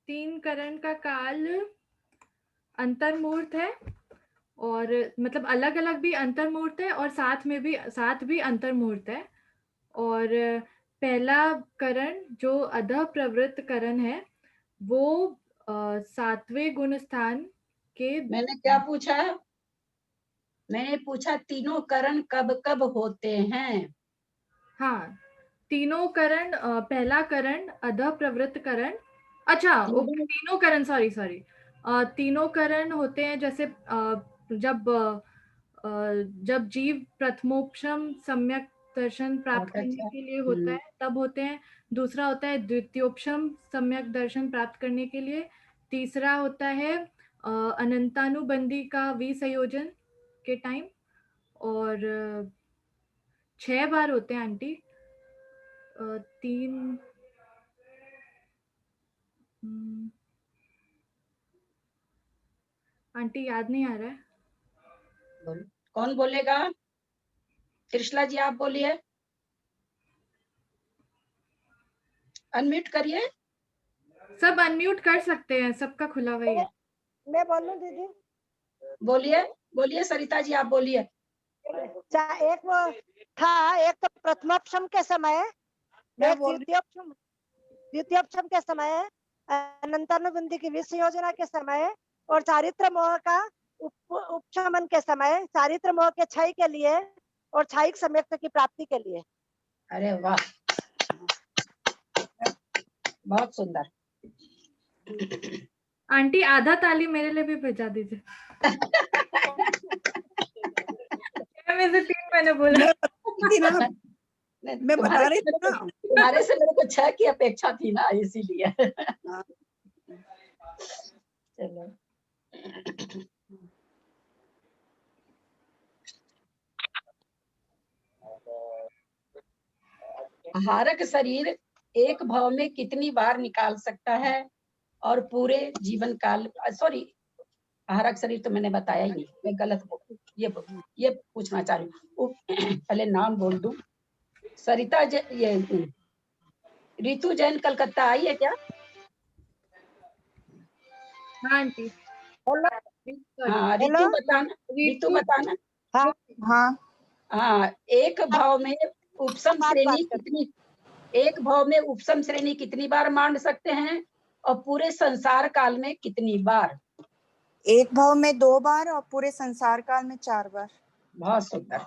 तीन करण का काल अंतर्मुहूर्त है, और मतलब अलग अलग भी अंतर्मुहूर्त है और साथ भी अंतर्मुहूर्त है। और पहला करण जो अधः प्रवृत्त करण है वो सातवें गुण स्थान के। मैंने क्या पूछा? मैंने पूछा तीनों करण कब कब होते हैं? हाँ, तीनों करण, पहला करण अधः प्रवृत्त करण, अच्छा ओके, तीनों तीनों करण, सॉरी सॉरी, तीनों करण होते हैं जैसे जब जब जीव प्रथमोपशम सम्यक दर्शन प्राप्त बहुत करने अच्छा। के लिए होता है तब होते हैं। दूसरा होता है द्वितीयोपशम सम्यक दर्शन प्राप्त करने के लिए। तीसरा होता है अनंतानुबंधी का विसंयोजन के टाइम। और 6 बार होते हैं आंटी। तीन, आंटी याद नहीं आ रहा है। बोलो, कौन बोलेगा? त्रिशला जी आप बोलिए, अनम्यूट करिए। सब अनम्यूट कर सकते हैं, सबका खुला हुआ ही है। मैं बोलूं दीदी? बोलिए बोलिए सरिता जी आप बोलिए। एक वो था, एक तो प्रथमोपशम के समय, एक द्वितीयोपशम के समय, अनंतानुबंधी की विश्व योजना के समय, और चारित्र मोह का उपशमन के समय, चारित्र मोह के क्षय के लिए और क्षयिक सम्यक्त की प्राप्ति के लिए। अरे वाह, बहुत सुंदर। आंटी आधा ताली मेरे लिए भी भेजा दीजिए। में से 3 मैंने बोला। मैं बता रही थी ना, तुम्हारे से मेरे को 6 की अपेक्षा थी ना, इसीलिए। चलो, आहारक शरीर एक भाव में कितनी बार निकाल सकता है और पूरे जीवन काल, सॉरी आहारक शरीर तो मैंने बताया ही नहीं, मैं गलत ये पूछना चाह रही हूँ। पहले नाम बोल दूं। सरिता ये रितु जैन कलकत्ता आई है क्या? हाँ आंटी। हाँ, रितु बताना, रितु बताना। हाँ हाँ हाँ, एक भाव में उपसम श्रेणी कितनी, एक भाव में उपसम श्रेणी कितनी बार मान सकते हैं और पूरे संसार काल में कितनी बार? एक भाव में 2 बार और पूरे संसार काल में 4 बार। बहुत सुंदर।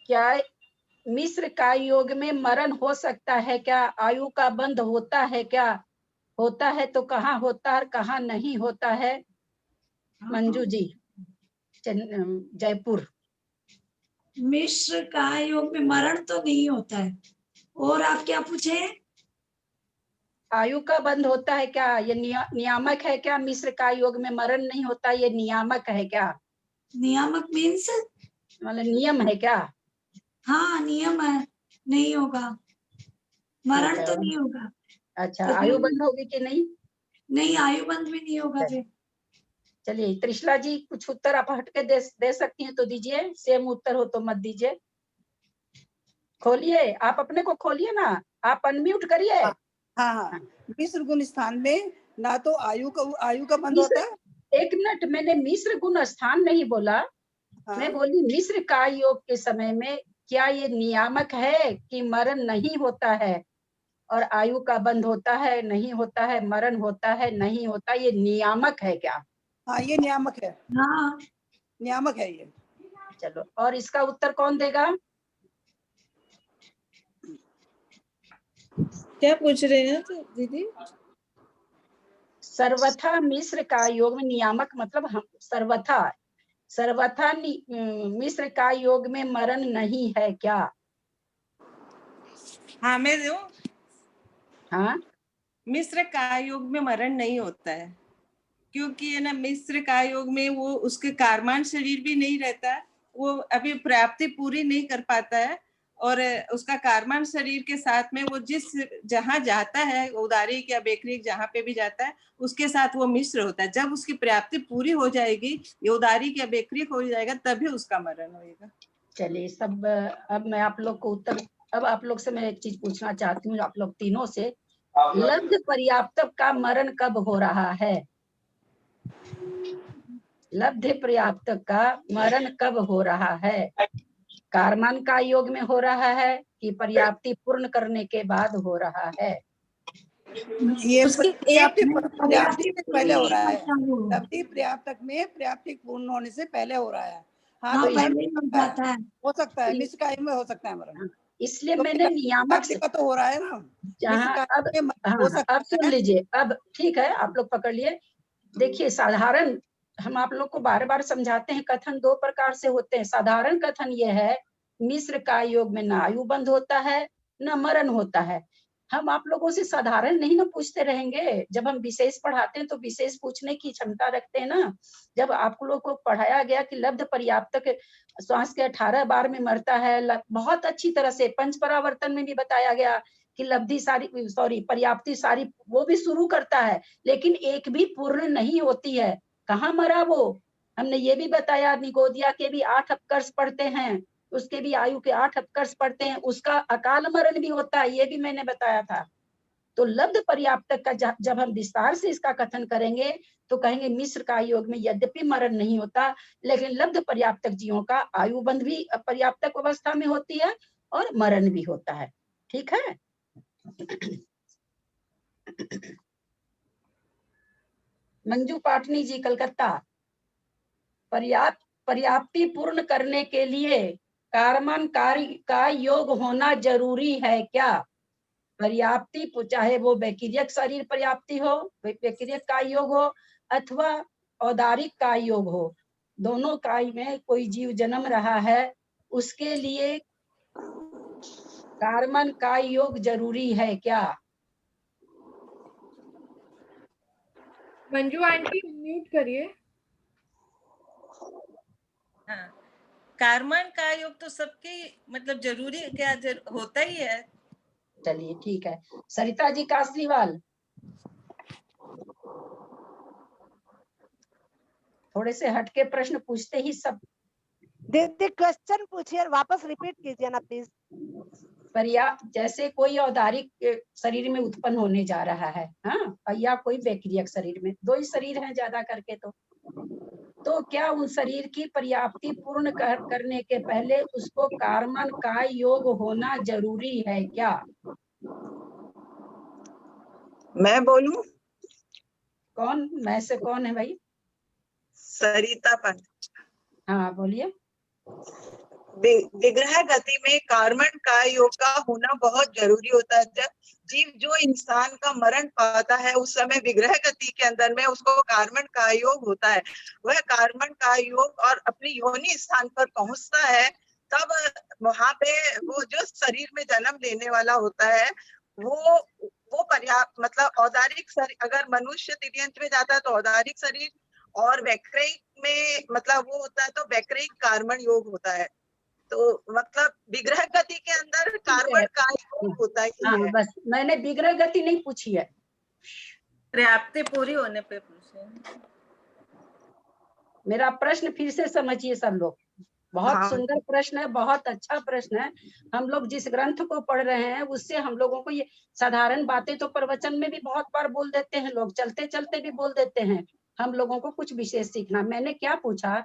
क्या मिस्र का योग में मरण हो सकता है क्या? आयु का बंध होता है क्या? होता है तो कहाँ होता है, कहाँ नहीं होता है? मंजू जी, जयपुर। मिश्र का योग में मरण तो नहीं होता है, और आप क्या पूछे? आयु का बंध होता है क्या? ये नियामक है क्या? मिस्र का योग में मरण नहीं होता, ये नियामक है क्या? नियामक मीन्स मतलब नियम है क्या? हाँ नियम है, नहीं होगा, मरण अच्छा, तो नहीं होगा। अच्छा, तो आयु बंध होगी कि नहीं? नहीं, आयु बंध भी नहीं होगा फिर। चलिए त्रिशला जी, कुछ उत्तर आप हटके दे सकती हैं तो दीजिए, सेम उत्तर हो तो मत दीजिए। खोलिए, आप अपने को खोलिए ना, आप अनम्यूट करिए। हाँ, मिस्र गुण स्थान में ना तो आयु का बंध होता है। एक मिनट, मैंने मिस्र गुण स्थान नहीं बोला। मैं बोली मिस्र का योग के समय में क्या ये नियामक है कि मरण नहीं होता है और आयु का बंध होता है, नहीं होता है, मरण होता है, नहीं होता, ये नियामक है क्या? हाँ, ये नियामक है। हाँ, नियामक है ये। चलो, और इसका उत्तर कौन देगा? क्या पूछ रहे हैं तो दीदी? सर्वथा मिस्र का योग में नियामक मतलब हम सर्वथा मिस्र का योग में मरण नहीं है क्या? हाँ, मैं दो। हाँ, मिस्र का योग में मरण नहीं होता है, क्योंकि है ना मिस्र का योग में वो उसके कारमान शरीर भी नहीं रहता, वो अभी प्राप्ति पूरी नहीं कर पाता है, और उसका कार्बन शरीर के साथ में वो जिस जहाँ जाता है, औदारिक या बेकरिक जहाँ पे भी जाता है, उसके साथ वो मिश्र होता है। जब उसकी प्राप्ति पूरी हो जाएगी, ये औदारिक या बेकरिक हो जाएगा, तभी उसका मरण होगा। चलिए सब, अब मैं आप लोग को उत्तर, अब आप लोग से मैं एक चीज पूछना चाहती हूँ, आप लोग तीनों से, लब्ध पर्याप्तक का मरण कब हो रहा है? लब्ध पर्याप्तक का मरण कब हो रहा है? कार्बन का योग में हो रहा है कि पर्याप्ति पूर्ण करने के बाद हो रहा है? ये उसकी पर्याप्ति से पहले हो रहा है। वो। लब्धि पर्याप्तक में पर्याप्ति पूर्ण होने से पहले हो रहा है। हाँ, तो पहले ही हो जाता है। हो सकता है, मिश्र का में हो सकता है मरण। इसलिए तो मैंने नियामक से, का तो हो रहा है ना, जहाँ अब हो सकता अब सुन लीजिए, अब ठीक है, आप लोग पकड़ लिए। देखिए, साधारण, हम आप लोग को बार बार समझाते हैं, कथन दो प्रकार से होते हैं। साधारण कथन ये है, मिश्र का योग में न आयु बंध होता है न मरण होता है। हम आप लोगों से साधारण नहीं ना पूछते रहेंगे, जब हम विशेष पढ़ाते हैं तो विशेष पूछने की क्षमता रखते हैं ना। जब आप लोग को पढ़ाया गया कि लब्ध पर्याप्तक श्वास के 18 बार में मरता है, बहुत अच्छी तरह से पंच परावर्तन में भी बताया गया कि लब्धि सारी, सॉरी, पर्याप्ति सारी वो भी शुरू करता है, लेकिन एक भी पूर्ण नहीं होती है। कहाँ मरा वो? हमने ये भी बताया, निगोदिया के भी 8 अपकर्ष पढ़ते हैं, उसके भी आयु के 8 अपकर्ष पढ़ते हैं, उसका अकाल मरण भी होता है, ये भी मैंने बताया था। तो लब्ध पर्याप्तक का जब हम विस्तार से इसका कथन करेंगे तो कहेंगे मिश्र का योग में यद्यपि मरण नहीं होता, लेकिन लब्ध पर्याप्तक जीवों का आयु बंध भी पर्याप्तक अवस्था में होती है और मरण भी होता है। ठीक है। मंजू पाटनी जी, कलकत्ता, पर्याप्ति पूर्ण करने के लिए कार्बन का योग होना जरूरी है क्या? पर्याप्ति, चाहे वो बैक्टीरियक शरीर पर्याप्ति हो, बैक्टीरियक का योग हो अथवा औदारिक का योग हो, दोनों का में कोई जीव जन्म रहा है, उसके लिए कार्बन का योग जरूरी है क्या? मंजू आंटी म्यूट करिए। हाँ, कार्बन का योग तो सबके मतलब जरूरी क्या होता ही है। चलिए ठीक है। सरिता जी कासरीवाल, थोड़े से हटके प्रश्न पूछते ही सब। दीदी क्वेश्चन पूछिए, वापस रिपीट कीजिए ना प्लीज। जैसे कोई औदारिक शरीर में उत्पन्न होने जा रहा है, हाँ, या कोई बैक्टीरियक शरीर में, 2 ही शरीर हैं ज्यादा करके, तो क्या उन शरीर की पर्याप्ति पूर्ण करने के पहले उसको कार्बन का योग होना जरूरी है क्या? मैं बोलूं? कौन, मैं से कौन है भाई? सरिता पंत। हाँ बोलिए। विग्रह गति में कार्बन का योग का होना बहुत जरूरी होता है। जब जीव जो इंसान का मरण पाता है उस समय विग्रह गति के अंदर में उसको कार्बन का योग होता है। वह कार्बन का योग और अपनी योनि स्थान पर पहुंचता है, तब वहां पे वो जो शरीर में जन्म लेने वाला होता है वो पर्याप्त, मतलब औदारिक शरीर, अगर मनुष्य तिर्यंत में जाता है तो औदारिक शरीर, और वैक्रिक में मतलब वो होता है तो वैक्रिक कार्बन योग होता है। तो मतलब विग्रह गति के अंदर कार्बन का योग होता ही हाँ, है। बस मैंने विग्रह गति नहीं पूछी है, पर्याप्ति पूरी होने पे पूछे। मेरा प्रश्न फिर से समझिए सब लोग। बहुत हाँ। सुंदर प्रश्न है, बहुत अच्छा प्रश्न है। हम लोग जिस ग्रंथ को पढ़ रहे हैं उससे हम लोगों को ये साधारण बातें तो प्रवचन में भी बहुत बार बोल देते हैं लोग, चलते चलते भी बोल देते हैं। हम लोगों को कुछ विशेष सीखना। मैंने क्या पूछा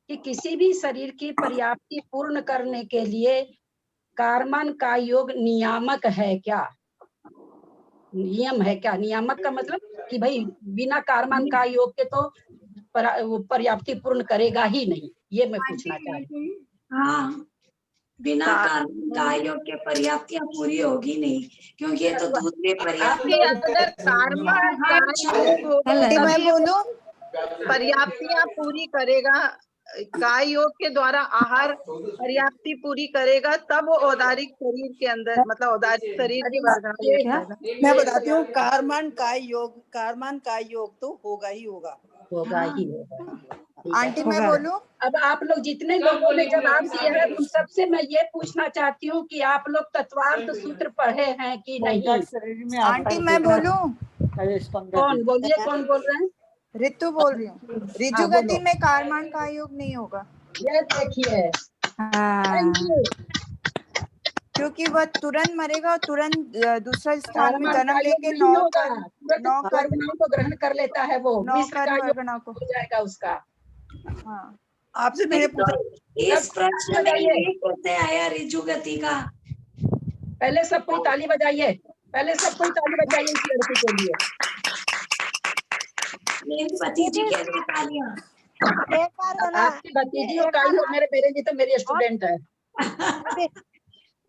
कि किसी भी शरीर की पर्याप्ति पूर्ण करने के लिए कार्बन का योग नियामक है क्या? नियम है क्या? नियामक का मतलब कि भाई बिना कार्बन का योग के तो पर्याप्ति पूर्ण करेगा ही नहीं, ये मैं पूछना चाह रही हूँ। हाँ, बिना कार्बन का योग के पर्याप्तियां पूरी होगी नहीं, क्योंकि ये तो दूसरी आपके अंदर कार्बन का योग होगा मैं तभी बोलूं? पर्याप्तियां पूरी करेगा। काय योग के द्वारा आहार पर्याप्ति पूरी करेगा, तब वो औदारिक शरीर के अंदर, मतलब औदारिक शरीर की वर्गाएगा। मैं बताती हूँ, कार्बन का योग तो होगा ही होगा। होगा ही होगा। आंटी मैं बोलूं? अब आप लोग जितने लोगों ने जवाब दिए हैं उन सबसे मैं ये पूछना चाहती हूँ कि आप लोग तत्वार्थ सूत्र पढ़े हैं कि नहीं? आंटी मैं बोलूं? कौन बोलिए, कौन बोल रहे हैं? ऋतु बोल रही हूँ। ऋजु बोलो। गति में कारमान का योग नहीं होगा। ये देखिए, हाँ, क्योंकि वह तुरंत मरेगा और तुरंत दूसरा स्थान में कारमान जन्म का योग लेके नहीं होगा, तुरंत नौ कर्म कर्मणाओं को ग्रहण कर लेता है वो, मिश्र का योग वर्गणा को। हो जाएगा उसका। हाँ, आपसे मैंने पूछा इस प्रश्न में ये कैसे आया ऋजु गति का? पहले सब कोई ताली बजाइए, पहले सब कोई ताली बजाइए इस लड़की के लिए। मेरी भतीजी के लिए तालियां। एक बार है ना, आपकी भतीजी हो काई हो, मेरे लिए तो मेरी स्टूडेंट है।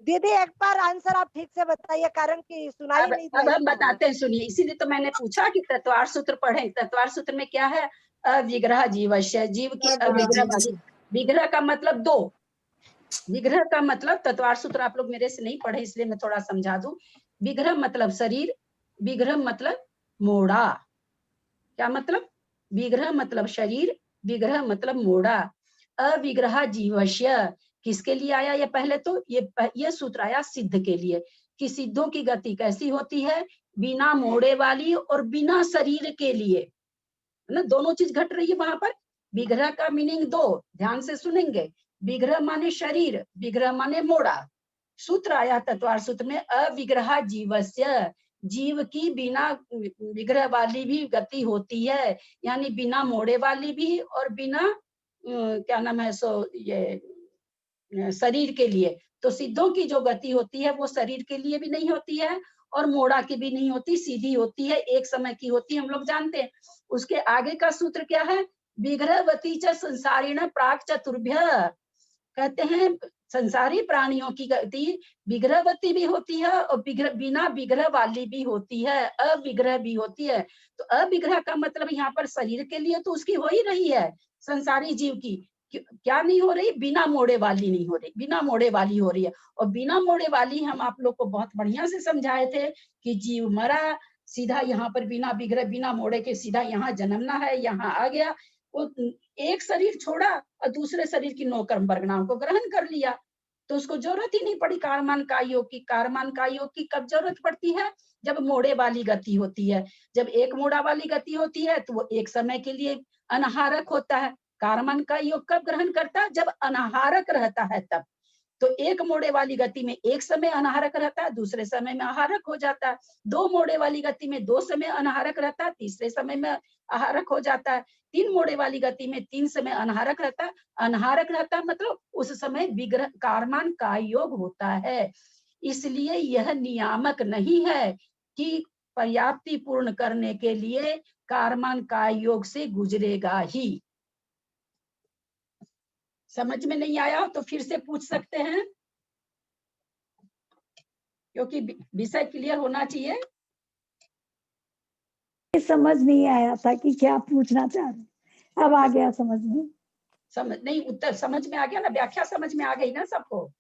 दीदी एक बार आंसर आप ठीक से बताइए, कारण कि सुनाई नहीं अब हम बताते हैं, सुनिए। इसीलिए तो मैंने पूछा कि तत्वार सूत्र पढ़ें। तत्वार सूत्र में क्या है? अविग्रह जीवस्य, जीव की अविग्रह वाली। विग्रह का मतलब दो, विग्रह का मतलब, तत्वार सूत्र आप लोग मेरे से नहीं पढ़े इसलिए मैं थोड़ा समझा दूं। विग्रह मतलब शरीर, विग्रह मतलब मोड़ा। क्या मतलब? विग्रह मतलब शरीर, विग्रह मतलब मोड़ा। अविग्रह जीवस्य किसके लिए आया? ये पहले तो ये सूत्र आया सिद्ध के लिए, कि सिद्धों की गति कैसी होती है? बिना मोड़े वाली और बिना शरीर के लिए, है ना, दोनों चीज घट रही है वहां पर। विग्रह का मीनिंग दो, ध्यान से सुनेंगे। विग्रह माने शरीर, विग्रह माने मोड़ा। सूत्र आया तत्वार सूत्र में, अविग्रह जीवस्य, जीव की बिना विग्रह वाली भी गति होती है, यानी बिना मोड़े वाली भी और बिना क्या नाम है सो ये शरीर के लिए। तो सिद्धों की जो गति होती है वो शरीर के लिए भी नहीं होती है और मोड़ा की भी नहीं होती, सीधी होती है, एक समय की होती है, हम लोग जानते हैं। उसके आगे का सूत्र क्या है? विग्रहवती च संसारिण प्राक चतुर्भ्य, कहते हैं संसारी प्राणियों की गति विग्रहवती भी होती है और बिना विग्रह वाली भी होती है, अविग्रह भी होती है। तो अविग्रह का मतलब यहाँ पर शरीर के लिए तो उसकी हो ही रही है, संसारी जीव की। क्या नहीं हो रही? बिना मोड़े वाली नहीं हो रही, बिना मोड़े वाली हो रही है। और बिना मोड़े वाली हम आप लोग को बहुत बढ़िया से समझाए थे कि जीव मरा, सीधा यहाँ पर बिना विग्रह बिना मोड़े के सीधा यहाँ जन्मना है, यहाँ आ गया, वो एक शरीर छोड़ा और दूसरे शरीर की नौ कर्म वर्गणाओं को ग्रहण कर लिया, तो उसको जरूरत ही नहीं पड़ी कारमान का योग की। कारमान का योग की कब जरूरत पड़ती है? जब मोड़े वाली गति होती है। जब एक मोड़ा वाली गति होती है तो वो एक समय के लिए अनाहारक होता है। कारमान का योग कब ग्रहण करता है? जब अनाहारक रहता है तब। तो एक मोड़े वाली गति में एक समय अनाहारक रहता है, दूसरे समय में आहारक हो जाता है। दो मोड़े वाली गति में दो समय अनाहारक रहता है, तीसरे समय में आहारक हो जाता है। तीन मोड़े वाली गति में तीन समय अनाहारक रहता है, अनाहारक रहता है मतलब उस समय विग्रह कारमान का योग होता है। इसलिए यह नियामक नहीं है कि पर्याप्ति पूर्ण करने के लिए कारमान का योग से गुजरेगा ही। समझ में नहीं आया तो फिर से पूछ सकते हैं, क्योंकि विषय क्लियर होना चाहिए। समझ नहीं आया था कि क्या पूछना चाह रहे, अब आ गया समझ में। समझ नहीं, उत्तर समझ में आ गया ना, व्याख्या समझ में आ गई ना सबको।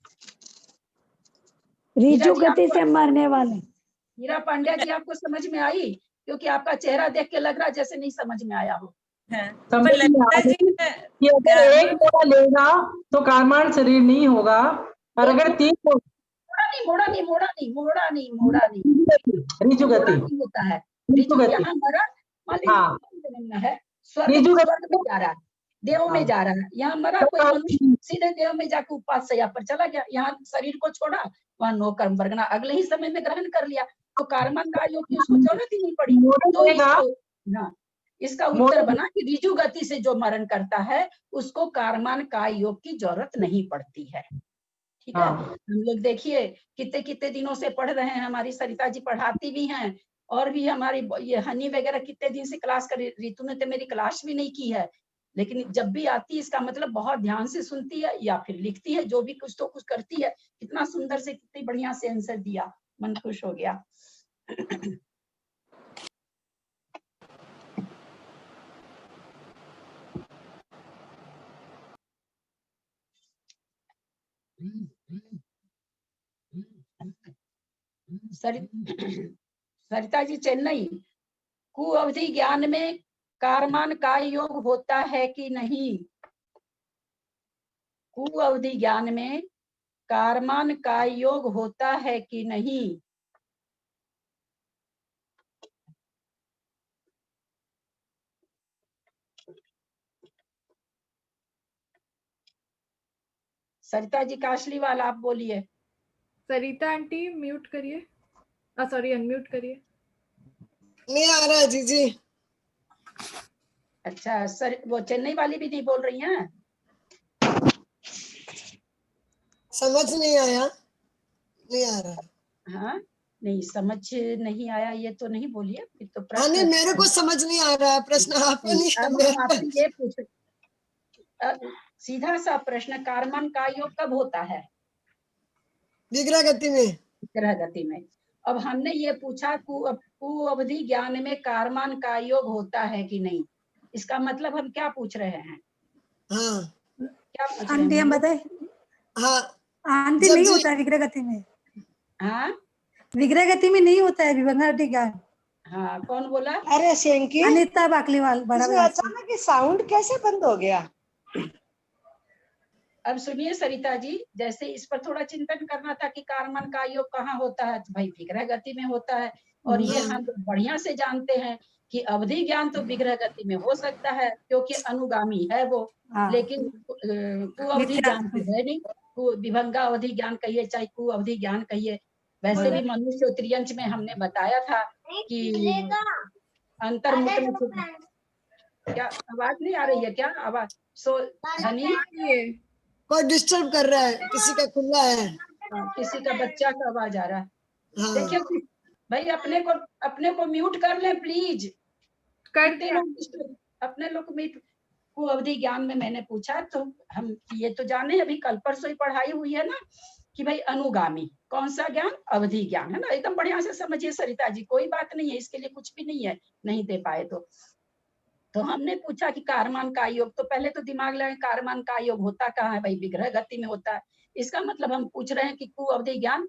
ऋजु गति से मरने वाले। हीरा पांड्या जी आपको समझ में आई? क्योंकि आपका चेहरा देख के लग रहा जैसे नहीं समझ में आया हो। समझ में आ गई कि अगर एक मोड़ा लेगा तो कारमान शरीर नहीं होगा, और अगर तीन मोड़ा नहीं ऋजु गति होता है। ऋजु यहाँ मरा, मान है स्वर्ग में जा रहा है, देव में जा रहा है, यहाँ मरा कोई मनुष्य सीधे देव में जाकर उपास सया पर चला गया, यहाँ शरीर को छोड़ा, वहाँ नो कर्म वर्गना अगले ही समय में ग्रहण कर लिया, तो कारमान का योग की उसको जरूरत ही नहीं पड़ी। तो इसका उत्तर बना कि ऋजु गति से जो मरण करता है उसको कारमान का योग की जरूरत नहीं पड़ती है। ठीक है, हम लोग देखिए कितने कितने दिनों से पढ़ रहे हैं, हमारी सरिता जी पढ़ाती भी हैं, और भी हमारी ये हनी वगैरह कितने दिन से क्लास कर, ऋतु ने तो मेरी क्लास भी नहीं की है, लेकिन जब भी आती है इसका मतलब बहुत ध्यान से सुनती है या फिर लिखती है, जो भी कुछ तो कुछ करती है। कितना सुंदर से, कितनी बढ़िया से आंसर दिया, मन खुश हो गया। सरिता जी चेन्नई, कु अवधि ज्ञान में कारमान का योग होता है कि नहीं? कु अवधि ज्ञान में कारमान का योग होता है कि नहीं? सरिता जी काशलीवाल आप बोलिए। सरिता आंटी म्यूट करिए, सॉरी अनम्यूट करिए। नहीं आ रहा जी जी। अच्छा सर, वो चेन्नई वाली भी नहीं बोल रही हैं? समझ नहीं आया, नहीं आ रहा। हाँ नहीं समझ नहीं आया ये तो नहीं बोलिए, फिर तो हाँ प्रश्न नहीं, मेरे को समझ नहीं आ रहा है प्रश्न, आपको नहीं है, अब मेरे हम आपसे ये पूछ, सीधा सा प्रश्न, कारमान का योग कब होता है? विग्रह गति में। विग्रह गति में। अब हमने ये पूछा कु अवधि ज्ञान में कारमान का योग होता है कि नहीं, इसका मतलब हम क्या पूछ रहे हैं? हाँ क्या पूछ रहे आंटी हैं? हम बताए। हाँ आंटी नहीं होता है विग्रह गति में। हाँ विग्रह गति में नहीं होता है विभंगावधि ज्ञान। हाँ कौन बोला? अरे शेंकी, अनिता बाकलीवाल बड़ा इसमें अचानक साउंड कैसे बंद हो गया? अब सुनिए सरिता जी, जैसे इस पर थोड़ा चिंतन करना था कि कारमान का योग कहाँ होता है, तो भाई विग्रह गति में होता है। और ये हम बढ़िया से जानते हैं कि अवधि ज्ञान तो विग्रह गति में हो सकता है क्योंकि अनुगामी है वो, लेकिन कुअवधि ज्ञान तो है नहीं। विभंगा अवधि ज्ञान कहिए चाहे कुअवधि ज्ञान कहिए, वैसे भी मनुष्य त्रियंच में हमने बताया था कि अंतर्मुख में, क्या आवाज नहीं आ रही है क्या? आवाज सो धनी कोई डिस्टर्ब कर रहा है, किसी का खुला है, किसी का बच्चा का आवाज आ रहा है। हाँ। देखिए भाई अपने को म्यूट कर ले प्लीज, करते लोग अपने लोग म्यूट। कुअवधि ज्ञान में मैंने पूछा तो हम ये तो जाने, अभी कल परसों ही पढ़ाई हुई है ना कि भाई अनुगामी कौन सा ज्ञान? अवधि ज्ञान है ना, एकदम बढ़िया से समझिए सरिता जी, कोई बात नहीं है, इसके लिए कुछ भी नहीं है, नहीं दे पाए तो हमने पूछा कि कारमान का योग, तो पहले तो दिमाग लगे कारमान का योग होता कहाँ है? भाई विग्रह गति में होता है। इसका मतलब हम पूछ रहे हैं कि कुअवधि ज्ञान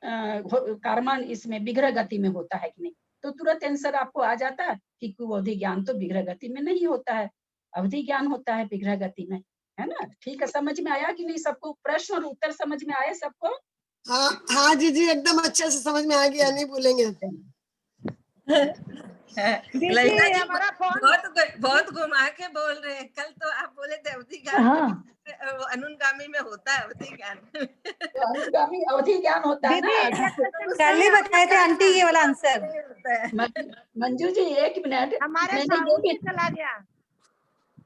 कारमान इसमें विग्रह गति में होता है कि नहीं, तो तुरंत आंसर आपको आ जाता है कि कुअवधि ज्ञान तो विग्रह गति में नहीं होता है, अवधि ज्ञान होता है विग्रह गति में, है ना? ठीक है, समझ में आया कि नहीं सबको? प्रश्न और उत्तर समझ में आए सबको? हाँ हाँ जी जी, एकदम अच्छे से समझ में आ गया, नहीं भूलेंगे। ललिता जी बहुत घुमा के बोल रहे हैं। कल तो आप बोले थे अवधि ज्ञान अनुगामी में होता है अवधि ज्ञान। तो अनुगामी अवधि ज्ञान होता है ना, कल ही बताए थे आंटी ये वाला आंसर। मंजू जी एक मिनट, हमारे साउंड ही चला गया।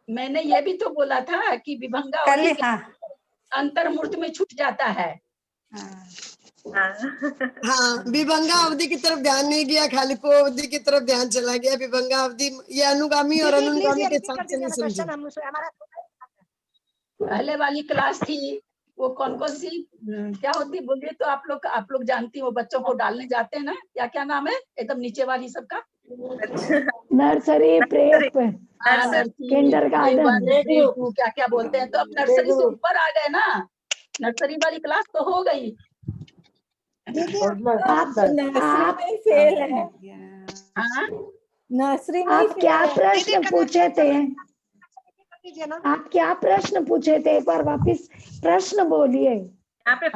मैंने ये भी तो बोला था कि विभंगा अवधि अंतर्मूर्त में छूट जाता है। हाँ, विभंगा अवधि की तरफ ध्यान नहीं गया, खाली को अवधि की तरफ ध्यान चला गया। विभंगा अवधि ये अनुगामी और अनुगामी के साथ से नहीं समझे। पहले वाली क्लास थी वो कौन सी क्या होती बोलिए तो, आप लोग जानती हो, बच्चों को डालने जाते हैं ना, क्या नाम है एकदम नीचे वाली सबका? नर्सरी, प्रेप, किंडरगार्टन, क्या क्या बोलते हैं। तो अब नर्सरी से ऊपर आ गए ना, नर्सरी वाली क्लास तो हो गई। आप फेल है। नर्सरी में आप क्या प्रश्न पूछे थे? आप क्या प्रश्न पूछे थे? एक बार वापिस प्रश्न बोलिए। यहाँ पे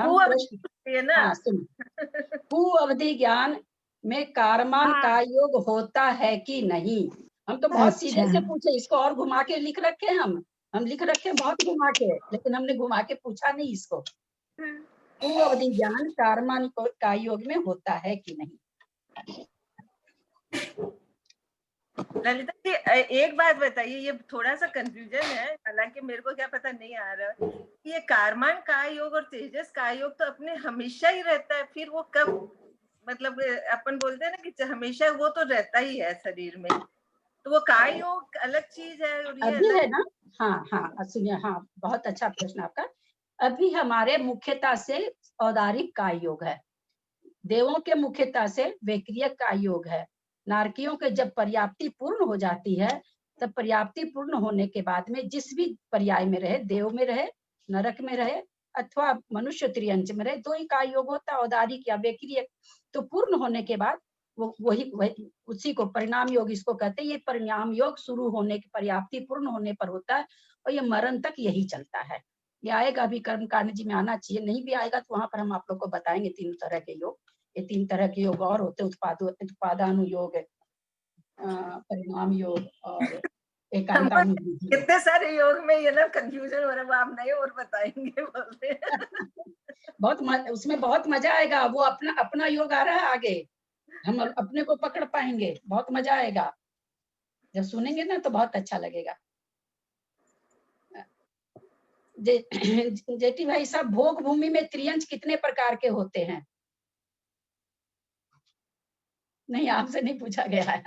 कुअवधि ज्ञान में कारमान का योग होता है कि नहीं? हम तो बहुत सीधे से पूछे, इसको और घुमा के लिख रखे हम लिख रखे बहुत घुमा के, लेकिन हमने घुमा के पूछा नहीं इसको। कुअवधि ज्ञान कारमान का योग में होता है कि नहीं? ललिता जी एक बात बताइए, ये थोड़ा सा कंफ्यूजन है, हालांकि मेरे को क्या पता नहीं आ रहा है, ये कारमान का योग और तेजस का योग तो अपने हमेशा ही रहता है, फिर वो कब, मतलब अपन बोलते हैं ना कि हमेशा वो तो रहता ही है शरीर में, तो वो का योग अलग चीज है और ये अभी है ना? हाँ सुनिए, हाँ बहुत अच्छा प्रश्न आपका। अभी हमारे मुख्यता से औदारिक का योग है, देवों के मुख्यता से वैक्रिय का योग है, नारकियों के जब पर्याप्ति पूर्ण हो जाती है तब पर्याप्ति पूर्ण होने के बाद में जिस भी पर्याय में रहे, देव में रहे, नरक में रहे अथवा मनुष्य त्रियंच में रहे, दो ही का योग होता है, औदारिक या वैक्रिय। तो पूर्ण होने के बाद वही उसी को परिणाम योग इसको कहते हैं। ये परिणाम योग शुरू होने की पर्याप्ति पूर्ण होने पर होता है और ये मरण तक यही चलता है। ये आएगा भी कर्म कांड जी में आना चाहिए, नहीं भी आएगा तो वहां पर हम आप लोग को बताएंगे 3 तरह के योग। ये 3 तरह के योग और होते हैं, उत्पादानुयोग, परिणाम योग और एकांतानुयोग। कितने सारे योग में ये ना कंफ्यूजन हो रहा है, वो आप नहीं और बताएंगे बोलते उसमें बहुत मजा आएगा। वो अपना योग आ रहा है आगे, हम अपने को पकड़ पाएंगे, बहुत मजा आएगा। जब सुनेंगे ना तो बहुत अच्छा लगेगा। जेठी भाई साहब, भोग भूमि में त्रियंच कितने प्रकार के होते हैं? नहीं, आपसे नहीं पूछा गया है,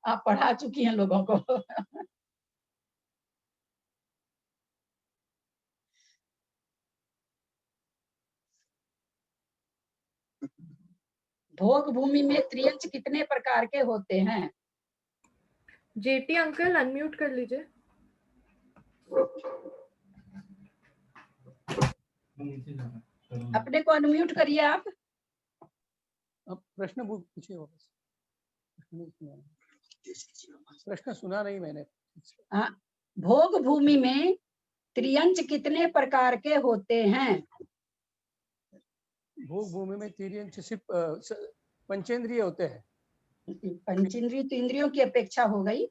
आप पढ़ा चुकी हैं लोगों को। भोग भूमि में त्रियंच कितने प्रकार के होते हैं? जेटी अंकल अनम्यूट कर लीजिए। अपने को अनम्यूट करिए आप। प्रश्न पूछिए वापस। प्रश्न सुना नहीं मैंने। हाँ, भोग भूमि में त्रियंच कितने प्रकार के होते हैं? भोग भूमि में त्रियंच सिर्फ पंचेंद्रिय होते हैं। पंचेंद्रिय तो इंद्रियों की अपेक्षा हो गई।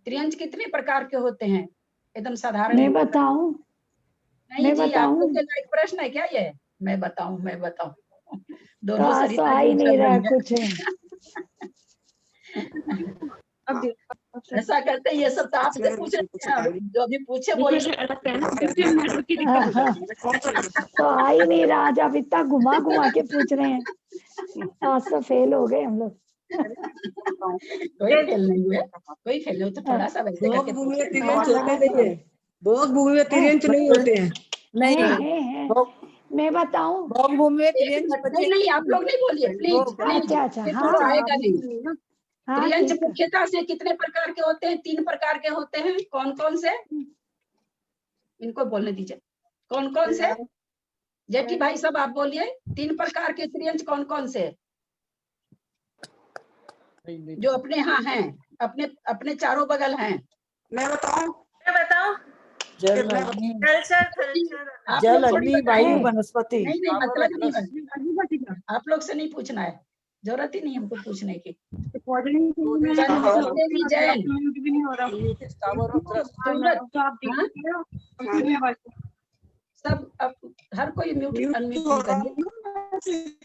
त्रियंच कितने प्रकार के होते हैं? एकदम साधारण। मैं बताऊं? नहीं जी, आप लोग के लायक प्रश्न है क्या ये? मैं बताऊं दोनों तो आ ही नहीं रहा कुछ। ऐसा करते ये सब तो आपसे पूछ रहे हैं, जो अभी पूछे वो तो आ ही नहीं रहा, जब इतना घुमा के पूछ रहे हैं। आज तो फेल हो गए हम लोग। कोई फेल नहीं हुए, तो थोड़ा सा वैसे करके भोग भूमि में त्रियंच नहीं होते हैं। नहीं, मैं बताऊं? भोग भूमि में त्रियंच नहीं, आप लोग नहीं बोलिए प्लीज। अच्छा, हाँ, आएगा नहीं। त्रियंच मुख्यतः से कितने प्रकार के होते हैं? 3 प्रकार के होते हैं। कौन कौन से? इनको बोलने दीजिए। कौन कौन से? जेठी भाई सब आप बोलिए, 3 प्रकार के त्रियंच कौन कौन से जो अपने यहाँ हैं, अपने चारों बगल हैं? मैं बताऊं? जल अग्नि वायु वनस्पति। नहीं, मतलब नहीं, आप लोग से नहीं पूछना है, जरूरत ही नहीं हमको पूछने की। देवी जैन, सब हर कोई म्यूट अनम्यूट करिए।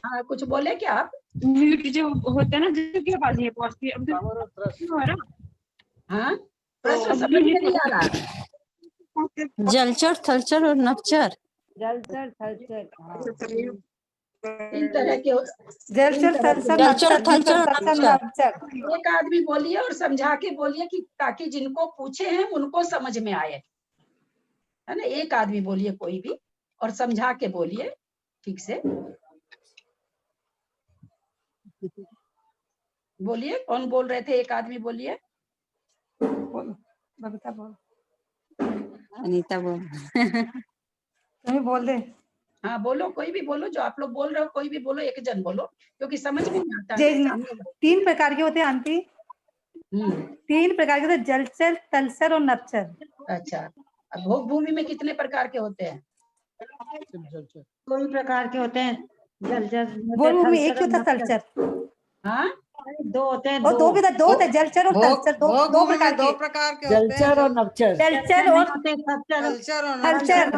हाँ, कुछ बोले क्या आप? म्यूट जो होता है ना, जिसके पास ये पहुंचती है। हाँ, प्रश्न समझ में नहीं आ रहा। जलचर, थलचर और नभचर। जलचर, थलचर, 3 तरह के जलचर, थलचर। एक आदमी बोलिए और समझा के बोलिए कि ताकि जिनको पूछे हैं उनको समझ में आए, है ना। एक आदमी बोलिए कोई भी और समझा के बोलिए ठीक से। बोलिए, कौन बोल रहे थे? एक आदमी बोलिए। बबीता बोल। अनीता बोल। तुम्हें बोल दे। हाँ, बोलो, कोई भी बोलो, जो आप लोग बोल रहे हो कोई भी बोलो, एक जन बोलो, क्योंकि समझ में नहीं आता है। 3 प्रकार के होते हैं आंटी। 3 प्रकार के होते हैं, जलचर, तलचर और नभचर। अच्छा, अब भोग भूमि में कितने प्रकार के होते हैं? 2 प्रकार के होते हैं, जलचर। भोग भूमि एक होता है तलचर। हाँ, 2 होते हैं, 2 भी 2 होते हैं, जलचर और तलचर। 2 प्रकार के होते हैं, जलचर और नभचर। जलचर और थलचर और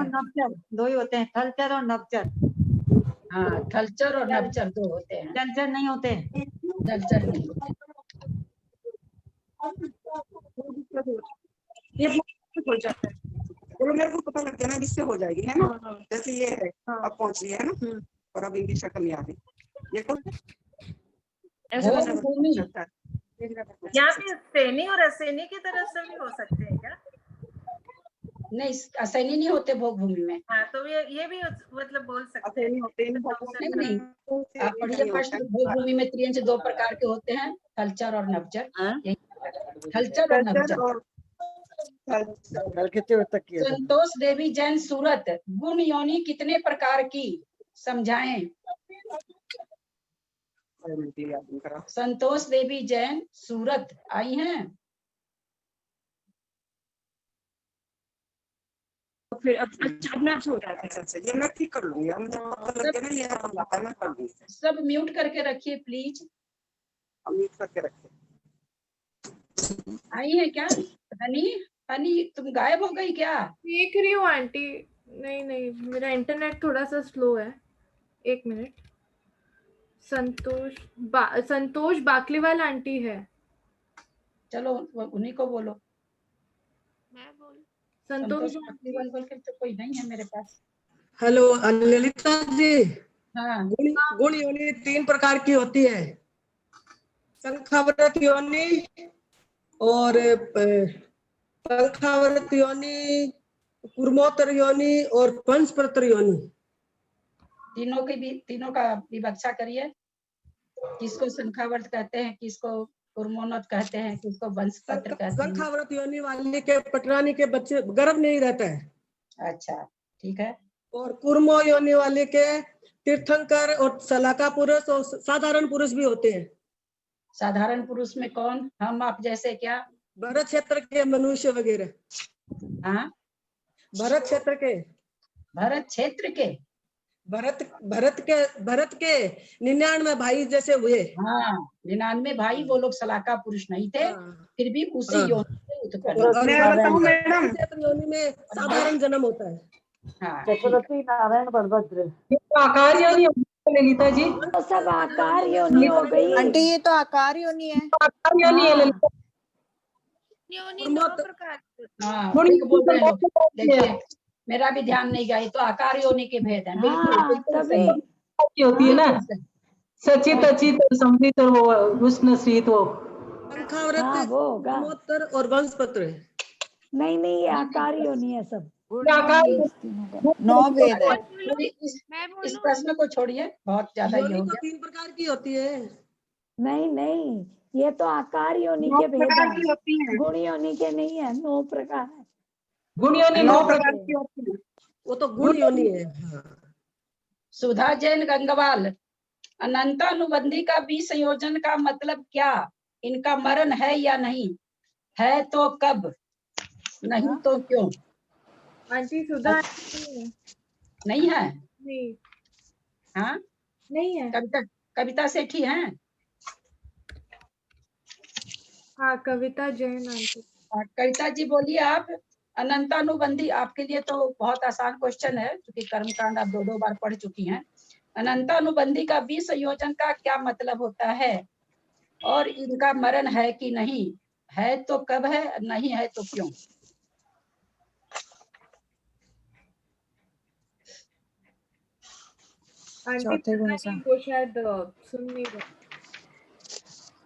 नभचर 2 ही होते हैं, थलचर और नभचर। हाँ, थलचर और नभचर 2 होते हैं, जलचर नहीं होते। जलचर नहीं होते। ये हो जाता है, तो मेरे को पता लग गया ना, इससे हो जाएगी, है ना। जैसे ये है, अब पहुंच रही है ना, और अब इनकी शक्ल नहीं आ रही। ये तो यहाँ पे सैनी और असैनी की तरफ से भी हो सकते हैं क्या? नहीं, असैनी नहीं होते भोग भूमि में। हाँ, तो ये भी मतलब बोल सकते हैं। नहीं, आप पढ़िए फर्स्ट। भोग भूमि में त्रियंच 2 प्रकार के होते हैं, थलचर और नभचर। थलचर और नभचर। संतोष देवी जैन, सूरत। गुण योनि कितने प्रकार की? समझाएं। संतोष देवी जैन सूरत आई हैं। तो फिर अच्छा अपना छोटा है, ये मैं ठीक कर लूंगी, हम मैं कर दूंगी। सब म्यूट करके रखिए प्लीज। म्यूट करके रखिए। आई है क्या हनी? हनी तुम गायब हो गई क्या? देख रही हूँ आंटी। नहीं नहीं, मेरा इंटरनेट थोड़ा सा स्लो है, 1 मिनट। संतोष बाकलीवाल आंटी है। चलो उन्हीं को बोलो। मैं बोल संतोष बाकलीवाल बोल के तो कोई नहीं है मेरे पास। हेलो ललिता जी। हाँ। गुण योनि 3 प्रकार की होती है, शंखावृत योनि और पंखावृत योनि, कूर्मोत्तर योनि और पंचप्रतर योनि। तीनों का विवक्षा करिए। किसको शंखावर्त कहते हैं, किसको कूर्मोन्नत कहते हैं, किसको वंशपत्र कहते हैं। शंखावृत योनि वाले के पटरानी के बच्चे गर्भ नहीं रहता है। अच्छा ठीक है। और कूर्मो योनि वाले के तीर्थंकर और सलाका पुरुष और साधारण पुरुष भी होते हैं। साधारण पुरुष में कौन? हम आप जैसे क्या? भरत क्षेत्र के मनुष्य वगैरह। हाँ भरत क्षेत्र के। भरत क्षेत्र के। भरत के 99 भाई जैसे हुए। हाँ 99 भाई, वो लोग सलाका पुरुष नहीं थे। फिर भी उसी योनि से उत्पन्न। योनि में साधारण जन्म होता है। हाँ चक्रवर्ती नारायण बलभद्र। आकार योनि ललिता जी, तो सब आकार योनि हो गई आंटी, ये तो आकार योनि है। आकार योनि है ललिता। योनि 9 प्रकार। हाँ ठीक बोल रहे हैं लोग। देखिए मेरा भी ध्यान नहीं गया, ये तो आकार योनि के भेद हैं। बिल्कुल सही होती है ना, सचित अचित संवित और वो उष्ण शीत, वो पंखावृत, कूर्मोत्तर और वंशपत्र। नहीं ये आकार योनि है सब। 9 भेद है। इस प्रश्न को छोड़िए, बहुत ज्यादा ये हो गया। 3 प्रकार की होती है। नहीं ये तो आकार योनि के भेद है, गुण योनि के नहीं है। 9 प्रकार है। गुण योनि 9 प्रकार की होती है, वो तो गुण योनि है। सुधा जैन गंगवाल, अनंतानुबंधी का विसंयोजन का मतलब क्या? इनका मरण है या नहीं है, तो कब, नहीं तो क्यों? आंटी सुधा नहीं है। नहीं। हाँ नहीं है। कविता सेठी हैं। हाँ कविता जैन आंटी। कविता जी बोलिए आप। अनंतानुबंधी आपके लिए तो बहुत आसान क्वेश्चन है, क्योंकि कर्मकांड आप 2 बार पढ़ चुकी हैं। अनंतानुबंधी का विसंयोजन का क्या मतलब होता है, और इनका मरण है कि नहीं है, तो कब है, नहीं है तो क्यों? चौथे गुण स्थान। वो शायद सुन नहीं रहे।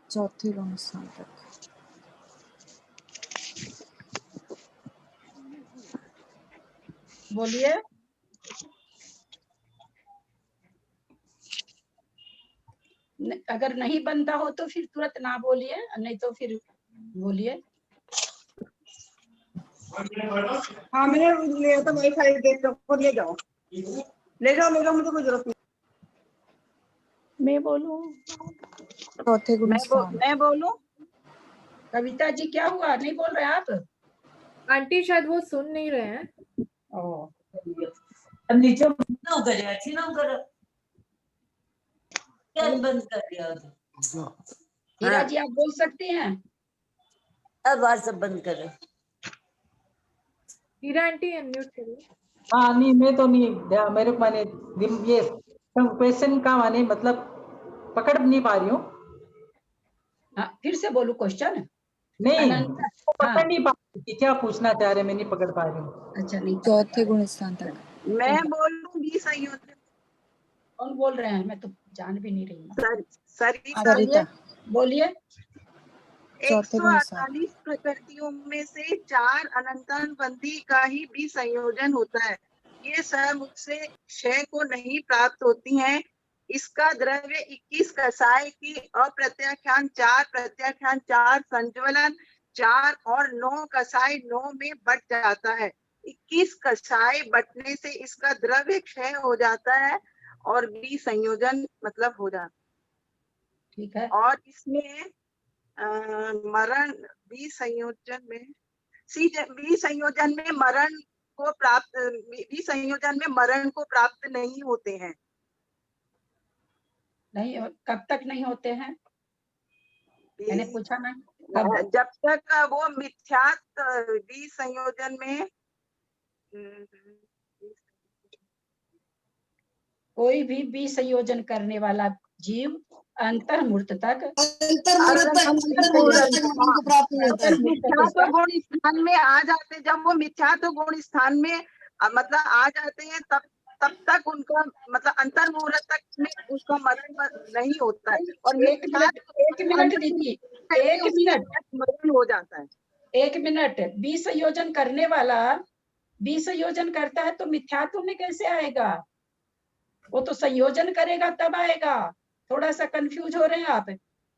चौथे गुण स्थान तक। बोलिए। अगर नहीं बनता हो तो फिर तुरंत ना बोलिए, नहीं तो फिर बोलिए। हाँ मैंने लिया था, वाईफाई देख कर ले जाओ मुझे कोई जरूरत नहीं। मैं बोलूं? चौथे गुण स्थान। मैं बोलूं? कविता जी क्या हुआ, नहीं बोल रहे आप? आंटी शायद वो सुन नहीं रहे हैं। नीचे ना करे, अच्छी ना करो, क्या बंद कर दिया? हीरा जी आप बोल सकते हैं। अब बार सब बंद करो। हीरा आंटी अनम्यूट करिए। हाँ नहीं, मैं तो नहीं, मेरे माने ये क्वेश्चन का माने मतलब पकड़ नहीं पा रही हूँ। हाँ फिर से बोलूं क्वेश्चन? नहीं पकड़ नहीं पा रही, क्या पूछना चाह रहे, मैं नहीं पकड़ पा रही हूँ। अच्छा नहीं, चौथे गुण स्थान तक। मैं बोलूं विसंयोजन? कौन बोल रहे हैं? मैं तो जान भी नहीं रही हूँ। सरिता बोलिए। 148 प्रकृतियों में से 4 अनंतानुबंधी का ही विसंयोजन होता है। ये सब मुझसे क्षय को नहीं प्राप्त होती हैं। इसका द्रव्य 21 कसाय की अप्रत्याख्यान 4, प्रत्याख्यान 4, संज्वलन 4 और 9 कसाय 9 में बट जाता है। 21 कसाय बटने से इसका द्रव्य क्षय हो जाता है और विसंयोजन मतलब हो जाता है। ठीक है। और इसमें मरण बी संयोजन में बी संयोजन में मरण को प्राप्त, बी संयोजन में मरण को प्राप्त नहीं होते हैं। नहीं, कब तक नहीं होते हैं? मैंने पूछा ना, जब तक वो मिथ्यात बी संयोजन में कोई भी बी संयोजन करने वाला जीव अंतर्मूर्त तक मिथ्यात्व गुण स्थान में आ जाते, जब वो मिथ्यात्व गुण स्थान में मतलब आ जाते हैं, तब तक उनका मतलब अंतर्मूर्त तक में उसका मरण नहीं होता है। और एक मिनट दीदी, एक मिनट मरण हो जाता है। एक मिनट, बी संयोजन करने वाला बी संयोजन करता है तो मिथ्यात्व में कैसे आएगा? वो तो संयोजन करेगा तब आएगा। थोड़ा सा कंफ्यूज हो रहे हैं आप।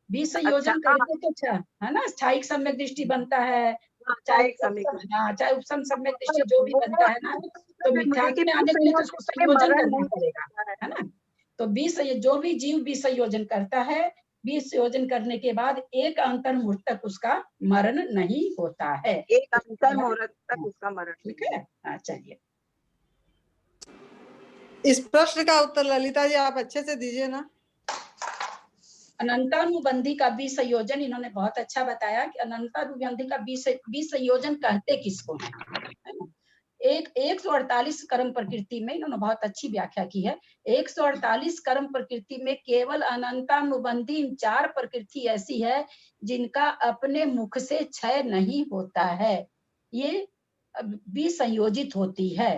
बी संयोजन करके तो अच्छा है ना, स्थायिक सम्यक दृष्टि बनता है, चाहे उपसम सम्यक दृष्टि जो भी बनता है ना, तो मिथ्यात्व में आने के लिए तो उसको संयोजन करना पड़ेगा, है ना। तो बी जो भी जीव बी संयोजन करता है, बी संयोजन करने के बाद एक अंतर्मुहूर्त तक उसका मरण नहीं होता है। एक अंतर्मुहूर्त तक उसका मरण, ठीक है। हाँ, चलिए। इस प्रश्न का उत्तर ललिता जी आप अच्छे से दीजिए ना। अनंतानुबंधी का बी संयोजन, इन्होंने बहुत अच्छा बताया कि अनंतानुबंधी का बी संयोजन कहते किसको है ना। 148 कर्म प्रकृति में इन्होंने बहुत अच्छी व्याख्या की है। 148 कर्म प्रकृति में केवल अनंतानुबंधी 4 प्रकृति ऐसी है जिनका अपने मुख से क्षय नहीं होता है, ये विसंयोजित होती है।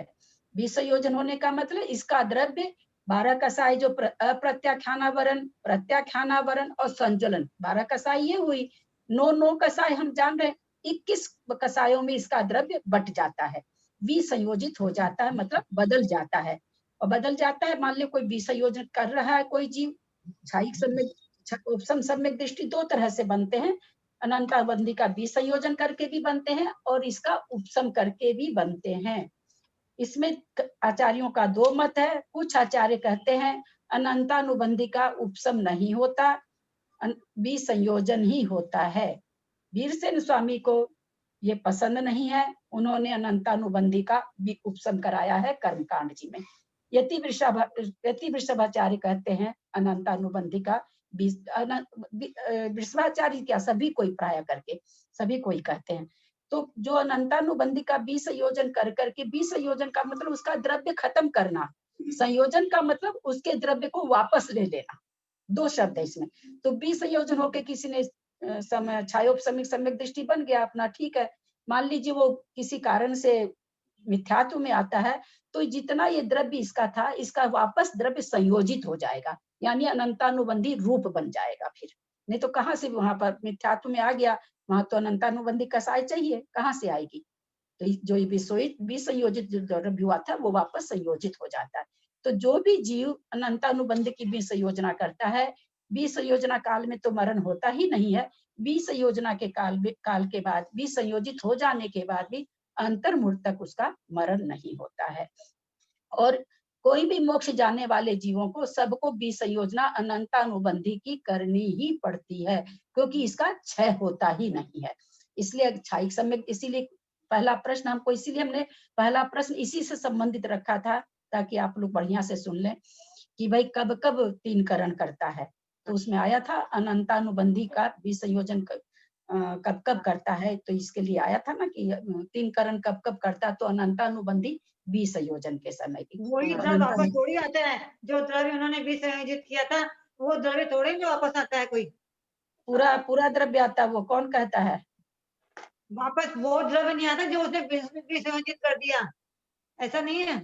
विसंयोजन होने का मतलब इसका द्रव्य 12 कसाई जो अप्रत्याख्यानावरण, प्रत्याख्यानावरण और संज्वलन, 12 कसाई ये हुई। 9 कसाई हम जान रहे हैं, 21 कसायों में इसका द्रव्य बट जाता है, विसंयोजित हो जाता है, मतलब बदल जाता है। और बदल जाता है, मान लो कोई विसंयोजन कर रहा है कोई जीव, क्षायिक सम्यक उपसम सम्यक दृष्टि 2 तरह से बनते हैं। अनंतानुबंधी का विसंयोजन करके भी बनते हैं और इसका उपसम करके भी बनते हैं। इसमें आचार्यों का 2 मत है। कुछ आचार्य कहते हैं अनंतानुबंधी का उपसम नहीं होता, विसंयोजन ही होता है। वीरसेन स्वामी को ये पसंद नहीं है, उन्होंने अनंतानुबंधी का भी उपसम कराया है कर्मकांड जी में। यति वृषभाचार्य कहते हैं अनंतानुबंधी का, वृषभाचार्य क्या सभी कोई प्राय करके सभी कोई कहते हैं। तो जो अनंतानुबंधी का विसंयोजन कर करके, विसंयोजन का मतलब उसका द्रव्य खत्म करना, संयोजन का मतलब उसके द्रव्य को वापस ले लेना, 2 शब्द है इसमें। तो विसंयोजन होके किसी ने छायोपसमिक सम्यक दृष्टि बन गया अपना, ठीक है। मान लीजिए वो किसी कारण से मिथ्यात्व में आता है, तो जितना ये द्रव्य इसका था, इसका वापस द्रव्य संयोजित हो जाएगा, यानी अनंतानुबंधी रूप बन जाएगा फिर। नहीं तो कहाँ से वहां पर मिथ्यात्व में आ गया, वहां तो अनंतानुबंधी कसाई चाहिए, कहाँ से आएगी। तो जो विसंयोजित जो द्रव्य हुआ था वो वापस संयोजित हो जाता है। तो जो भी जीव अनंतानुबंधी की विसंयोजना करता है, विसंयोजना काल में तो मरण होता ही नहीं है, विसंयोजना के काल के बाद, विसंयोजित हो जाने के बाद भी अंतर्मुहूर्त तक उसका मरण नहीं होता है। और कोई भी मोक्ष जाने वाले जीवों को सबको विसंयोजना अनंतानुबंधी की करनी ही पड़ती है, क्योंकि इसका क्षय होता ही नहीं है। इसलिए क्षायिक सम्यक, इसीलिए पहला प्रश्न हमको, इसीलिए हमने पहला प्रश्न इसी से संबंधित रखा था, ताकि आप लोग बढ़िया से सुन लें कि भाई कब कब 3 करण करता है। तो उसमें आया था अनंतानुबंधी का विसंयोजन कब कब करता है, तो इसके लिए आया था ना कि 3 करण कब कब करता, तो अनंतानुबंधी विसंयोजन के समय की। वही द्रव्य वापस थोड़ी आते हैं, जो द्रव्य उन्होंने विसंयोजित किया था वो द्रव्य थोड़े ही वापस आता है। कोई पूरा द्रव्य आता है, वो कौन कहता है वापस? वो द्रव्य नहीं आता जो उसने विसंयोजित कर दिया, ऐसा नहीं है।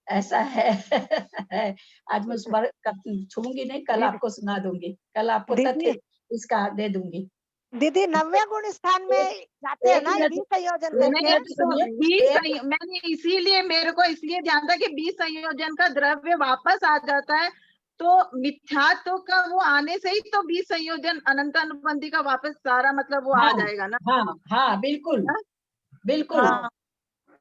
ऐसा है आज मैं उस बार छूंगी नहीं, कल आपको सुना दूंगी, कल आपको तथ्य इसका दे दूंगी। दीदी 90 गुण स्थान में जाते हैं ना विसंयोजन करके। मैंने इसीलिए, मेरे को इसलिए ध्यान था कि विसंयोजन का द्रव्य वापस आ जाता है, तो मिथ्यात्व का वो आने से ही तो विसंयोजन अनंतानुबंधी का वापस सारा मतलब वो आ जाएगा ना। हाँ बिल्कुल बिल्कुल।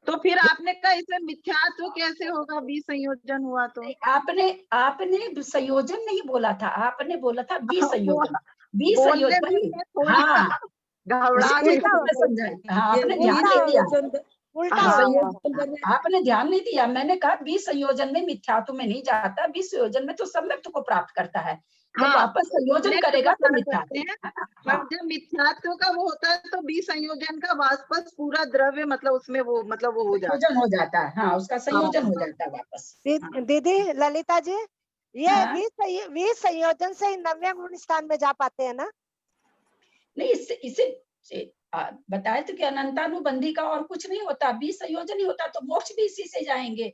तो फिर आपने कहा इसमें मिथ्यात्व कैसे होगा, विसंयोजन हुआ तो? आपने संयोजन नहीं बोला था, आपने बोला था विसंयोजन। 20 बोलने संयोजन। में थोड़ा हाँ घबरा उसी गई। को मैं समझाई। हाँ आपने ध्यान उल्टा नहीं हो दिया। गया, उल्टा हाँ, हो गया। आपने ध्यान नहीं दिया। मैंने कहा 20 संयोजन में मिथ्यात्व में नहीं जाता, 20 संयोजन में तो सम्यक्त्व को प्राप्त करता है। जब हाँ, वापस संयोजन सम्यक्त्व करेगा को तो प्राप्त करते मिथ्यात्व। हैं। हाँ पर जब मिथ्यात्व का वो होता है तो संयोजन का वापस पूरा द्रव्य मतलब उसमें वो मतलब वो हो जाता संयोजन हो जाता है। हाँ उसका संयोजन हो जाता है वापस। दीदी ललिता जी, ये हाँ। 20 संयोजन से ही 90 गुण स्थान में जा पाते हैं ना? नहीं, इसे बताए तो कि अनंतानुबंधी का और कुछ नहीं होता, 20 संयोजन ही होता, तो मोक्ष भी इसी से जाएंगे।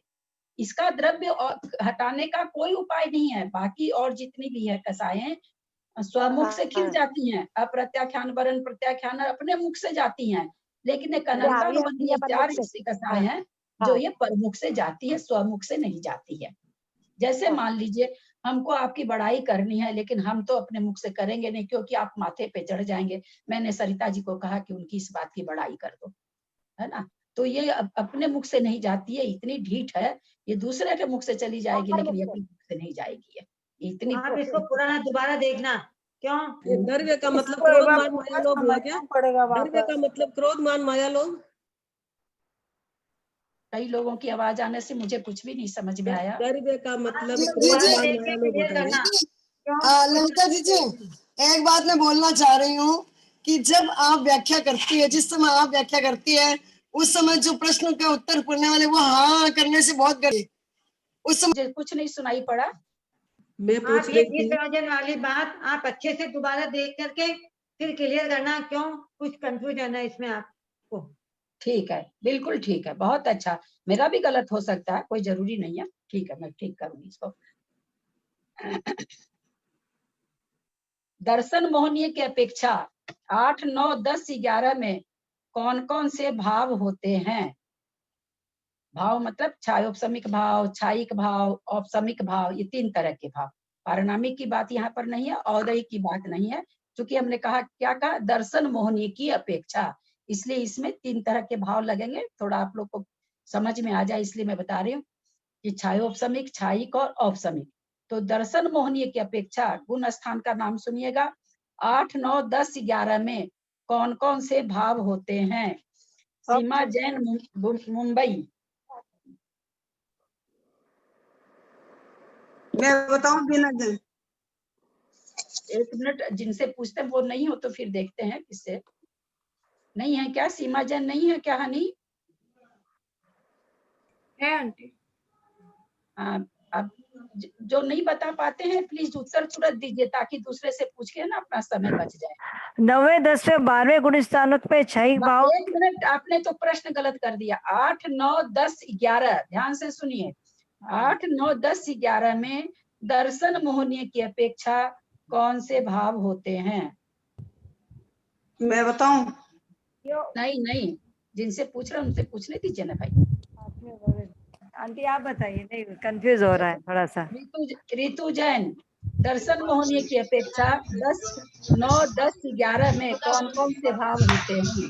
इसका द्रव्य और हटाने का कोई उपाय नहीं है। बाकी और जितनी भी है कसाएं स्वमुख से खिल जाती हैं, अप्रत्याख्यान वरण प्रत्याख्यान अपने मुख से जाती हैं, लेकिन एक अनंतानुबंधी ये 4 ऐसी कसाएं हैं जो ये परमुख से जाती है, स्वमुख से नहीं जाती है। जैसे मान लीजिए हमको आपकी बड़ाई करनी है, लेकिन हम तो अपने मुख से करेंगे नहीं, क्योंकि आप माथे पे चढ़ जाएंगे। मैंने सरिता जी को कहा कि उनकी इस बात की बड़ाई कर दो, है ना। तो ये अपने मुख से नहीं जाती है, इतनी ढीठ है। ये दूसरे के मुख से चली जाएगी, लेकिन ये अपने मुख से नहीं जाएगी। है इतनी। आप इसको पुराना दोबारा देखना। क्यों? ये द्रव्य का मतलब क्रोध मान माया लोभ हुआ क्या? द्रव्य का मतलब क्रोध मान माया लोभ। कई लोगों की आवाज आने से मुझे कुछ भी नहीं समझ में आया। द्रव्य का मतलब जी, क्रोध जी, मान माया लोभ होता है। ललिता जी एक बात मैं बोलना चाह रही हूँ कि जब आप व्याख्या करती है, जिस समय आप व्याख्या करती है, उस समय जो प्रश्न का उत्तर पढ़ने वाले वो हाँ करने से बहुत गए, उस समय कुछ नहीं सुनाई पड़ा। मैं आप ये 20 संयोजन वाली बात आप अच्छे से दोबारा देख करके फिर क्लियर करना, क्यों कुछ कंफ्यूजन है इसमें आपको। ठीक है, बिल्कुल ठीक है, बहुत अच्छा। मेरा भी गलत हो सकता है, कोई जरूरी नहीं है। ठीक है, मैं ठीक करूंगी इसको। दर्शन मोहनीय की अपेक्षा 8, 9, 10, 11 में कौन कौन से भाव होते हैं? भाव मतलब छायोपशमिक भाव, छायिक भाव, औपशमिक भाव, ये 3 तरह के भाव। पारिणामिक की बात यहाँ पर नहीं है, औदयिक की बात नहीं है, क्योंकि हमने कहा क्या कहा, दर्शन मोहनीय की अपेक्षा, इसलिए इसमें 3 तरह के भाव लगेंगे। थोड़ा आप लोग को समझ में आ जाए इसलिए मैं बता रही हूँ कि छायोपशमिक, छायिक और औपशमिक। तो दर्शन मोहनीय की अपेक्षा गुण स्थान का नाम सुनिएगा। 8, 9, 10, 11 में कौन कौन से भाव होते हैं? सीमा जैन मुंबई। मैं बताऊं बिना जन? 1 मिनट, जिनसे पूछते हैं वो नहीं हो तो फिर देखते हैं किससे। नहीं है क्या? सीमा जैन नहीं है क्या? हनी है आंटी। अब जो नहीं बता पाते हैं प्लीज उत्तर तुरंत दीजिए, ताकि दूसरे से पूछ के ना अपना समय बच जाए। 9वें 10वें 12वें गुण स्थानों पे छायिक भाव। 1 मिनट, आपने तो प्रश्न गलत कर दिया। 8, 9, 10, 11 ध्यान से सुनिए। 8, 9, 10, 11 में दर्शन मोहनीय की अपेक्षा कौन से भाव होते हैं? मैं बताऊं? नहीं नहीं, जिनसे पूछ रहे हैं उनसे पूछने दीजिए ना भाई। आंटी आप बताइए, नहीं कंफ्यूज हो रहा है थोड़ा सा। ऋतु जैन, दर्शन मोहनीय की अपेक्षा 10, 9, 10, 11 में कौन कौन से भाव होते हैं?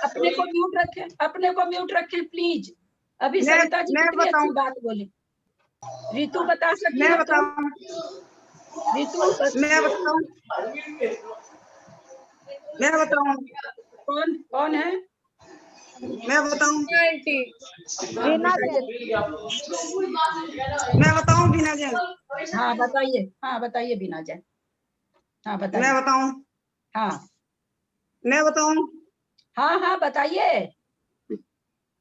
अपने को म्यूट रखें, अपने को म्यूट रखें प्लीज। अभी सरिता जी कितनी अच्छी बात बोली। ऋतु बता सकती है तो? ऋतु मैं बताऊं? कौन है? मैं बताऊं? मैं बताऊं बिना जैन? हाँ बताइए, हाँ बताइए बिना जैन। हाँ बताइए। मैं बताऊं? हाँ मैं बताऊं? हाँ हाँ बताइए।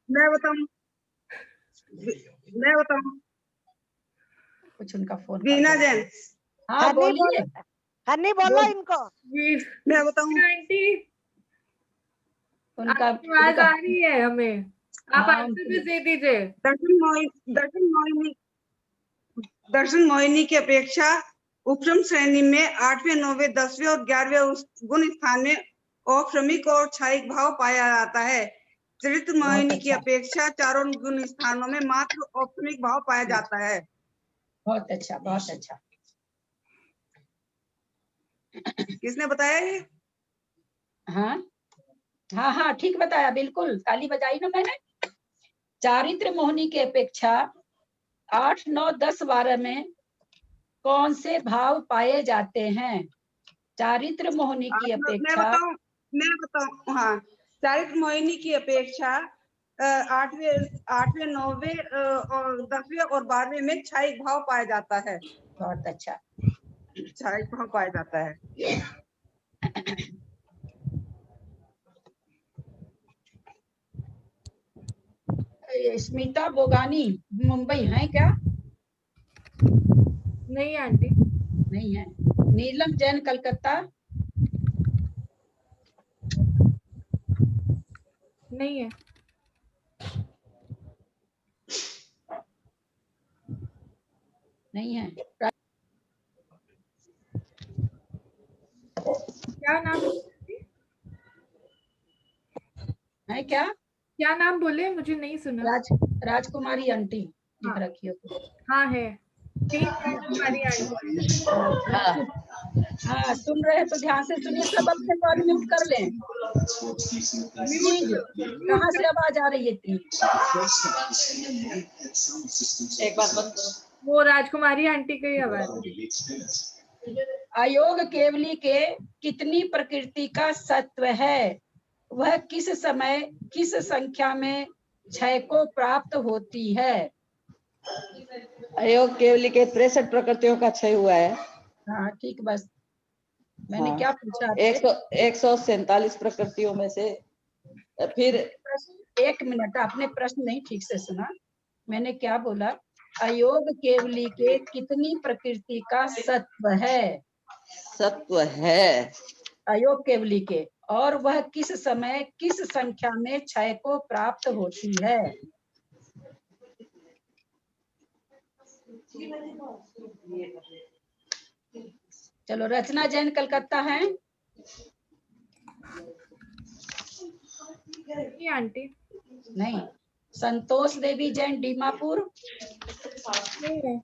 मैं बताऊं? मैं बताऊं? कुछ उनका फोन बिना जैन। हाँ बोलिए। हनी बोलो इनको। मैं बताऊं? उनका आवाज आ रही है हमें, आप आंसर भी दे दीजिए। दर्शन मोहिनी की अपेक्षा उपशम श्रेणी में 8वें, 9वें, 10वें और 11वें गुण स्थान में औपशमिक और छायिक भाव पाया जाता है। चरित्र मोहिनी की अपेक्षा चारों गुण स्थानों में मात्र औपशमिक भाव पाया जाता है। बहुत अच्छा, बहुत अच्छा। किसने बताया ये? हाँ हाँ हाँ ठीक बताया, बिल्कुल ताली बजाई ना मैंने। चारित्र मोहनी की अपेक्षा 8, 9, 10, 12 में कौन से भाव पाए जाते हैं? चारित्र मोहिनी की अपेक्षा मैं बताऊं हाँ, चारित्र मोहिनी की अपेक्षा 8वें 9वें और 10वें और 12वें में क्षयिक भाव पाया जाता है। बहुत अच्छा, क्षयिक भाव पाया जाता है। स्मिता बोगानी मुंबई है क्या? नहीं आंटी। नहीं है। नीलम जैन कलकत्ता? नहीं है। नहीं है। क्या नाम है? क्या नाम बोले? मुझे नहीं सुना। राजकुमारी आंटी लिख रखी हो तो। हाँ है, 3 राजकुमारी आंटी। हाँ सुन रहे हैं तो ध्यान से सुनिए, सब अपने बारे म्यूट कर लें। कहाँ से आवाज आ रही है इतनी? एक बार बंद करो। वो राजकुमारी आंटी की आवाज। अयोग केवली के कितनी प्रकृति का सत्व है? वह किस समय किस संख्या में क्षय को प्राप्त होती है? अयोग केवली के 63 प्रकृतियों का क्षय हुआ है। हाँ ठीक, बस मैंने हाँ, क्या पूछा? 147 प्रकृतियों में से। फिर 1 मिनट, आपने प्रश्न नहीं ठीक से सुना। मैंने क्या बोला? अयोग केवली के कितनी प्रकृति का सत्व है? सत्व है अयोग केवली के, और वह किस समय किस संख्या में क्षय को प्राप्त होती है? चलो, रचना जैन कलकत्ता है? नहीं आंटी। नहीं। संतोष देवी जैन दीमापुर? नहीं है।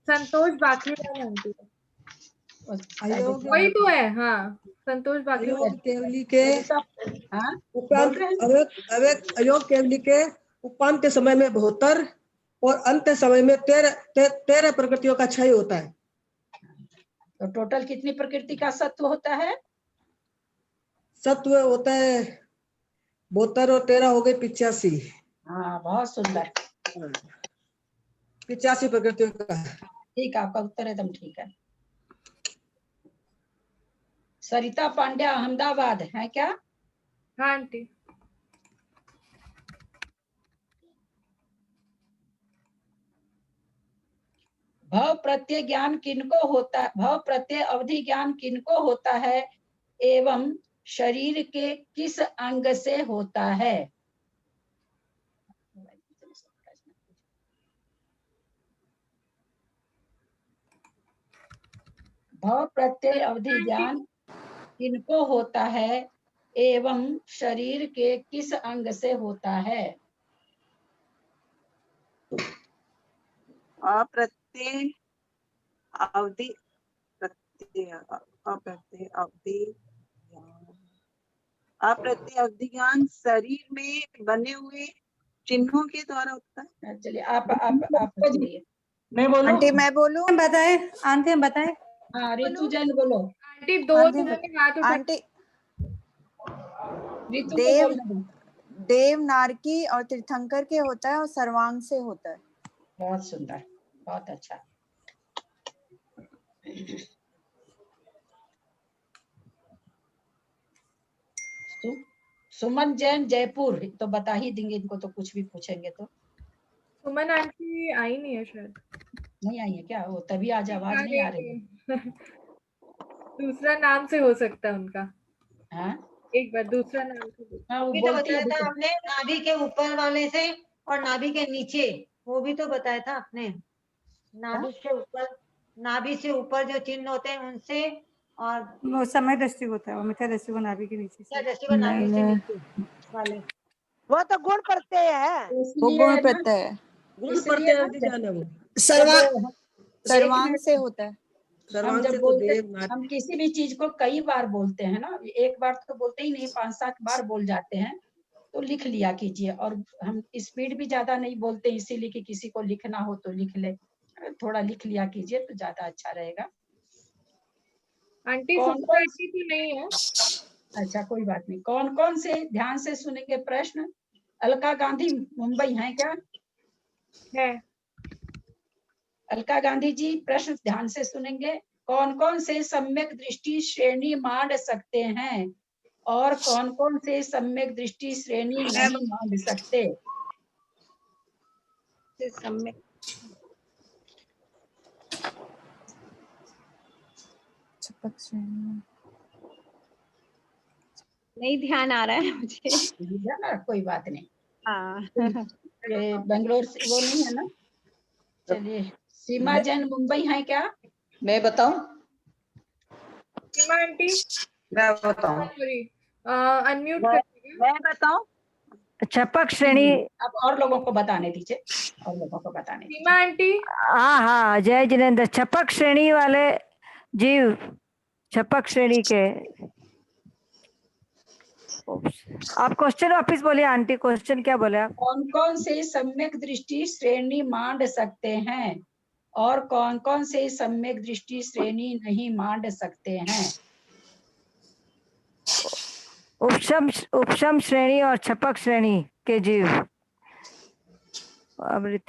संतोष बाकलीवाल आंटी। अयोग वही तो है। हाँ, संतोष बाकलीवाल। अयोग केवली के हाँ अयोग केवली के उपांत्य समय में 72 और अंत समय में 13 प्रकृतियों का क्षय होता है। तो टोटल कितनी प्रकृति का सत्व होता है? सत्व होता है 72 और 13 हो गए 85। हाँ बहुत सुंदर। 85 प्रकृतियों का। ठीक, आपका उत्तर एकदम ठीक है। सरिता पांड्या अहमदाबाद है क्या? हाँ आंटी। भव प्रत्यय ज्ञान किनको होता है? भव प्रत्यय अवधि ज्ञान किनको होता है एवं शरीर के किस अंग से होता है? भव प्रत्यय अवधि ज्ञान किनको होता है एवं शरीर के किस अंग से होता है? अप्रत्यय अवधि अप्रत्यय अवधि ज्ञान शरीर में बने हुए चिन्हों के द्वारा होता है। चलिए आप चलिए। मैं बोलूं? आंटी मैं बोलूं? बताए आंटी, हम बताए। हाँ रितु जैन बोलो। आंटी 2 जनों ने हाथ उठा। आंटी देव नारकी और तीर्थंकर के होता है और सर्वांग से होता है। बहुत सुंदर, बहुत अच्छा। सुमन जैन जयपुर, तो बता ही देंगे इनको, तो कुछ भी पूछेंगे तो। सुमन आंटी आई नहीं है शायद। नहीं आई है क्या? वो तभी आज आवाज नहीं आ रही है। दूसरा नाम से हो सकता है उनका। हाँ एक बार दूसरा नाम से। हाँ, वो भी तो बताया था आपने, नाभि के ऊपर वाले से और नाभि के नीचे, वो भी तो बताया था आपने। नाभि से ऊपर, नाभि से ऊपर जो चिन्ह होते हैं उनसे, और वो समय दृष्टि होता है, वो मिथ्या दृष्टि को नाभि के नीचे से। दृष्टि को नाभि से नीचे वाले, वो तो गुण प्रत्यय है। वो गुण प्रत्यय है। गुण प्रत्यय अवधि ज्ञान है वो। सर्वांग से होता है। हम जब बोलते, हम किसी भी चीज को कई बार बोलते हैं ना, एक बार तो बोलते ही नहीं, 5-7 बार बोल जाते हैं, तो लिख लिया कीजिए। और हम स्पीड भी ज्यादा नहीं बोलते, इसीलिए कि किसी को लिखना हो तो लिख ले। थोड़ा लिख लिया कीजिए तो ज्यादा अच्छा रहेगा। आंटी कौन सोसाइटी तो नहीं है। अच्छा कोई बात नहीं। कौन कौन से ध्यान से सुनेंगे प्रश्न? अलका गांधी मुंबई है क्या? है। अलका गांधी जी प्रश्न ध्यान से सुनेंगे। कौन कौन से सम्यक दृष्टि श्रेणी मान सकते हैं और कौन कौन से सम्यक दृष्टि श्रेणी नहीं मान सकते? सम्यक नहीं ध्यान आ रहा है मुझे। ना कोई बात नहीं। हाँ ये बेंगलोर से वो नहीं है ना। चलिए सीमा जैन मुंबई है क्या? मैं बताऊं? सीमा आंटी मैं बताऊं? अनम्यूट मैं बताऊं? छपक श्रेणी। अब और लोगों को बताने दीजिए, और लोगों को बताने दीजिए। सीमा आंटी। हाँ हाँ, जय जिनेन्द्र। छपक श्रेणी वाले जीव, छपक श्रेणी के। आप क्वेश्चन वापिस बोलिए आंटी, क्वेश्चन क्या बोले आप? कौन कौन से सम्यक दृष्टि श्रेणी मान सकते हैं और कौन कौन से सम्यक दृष्टि श्रेणी नहीं मान सकते हैं? उपशम श्रेणी और छपक श्रेणी के जीव। अमृत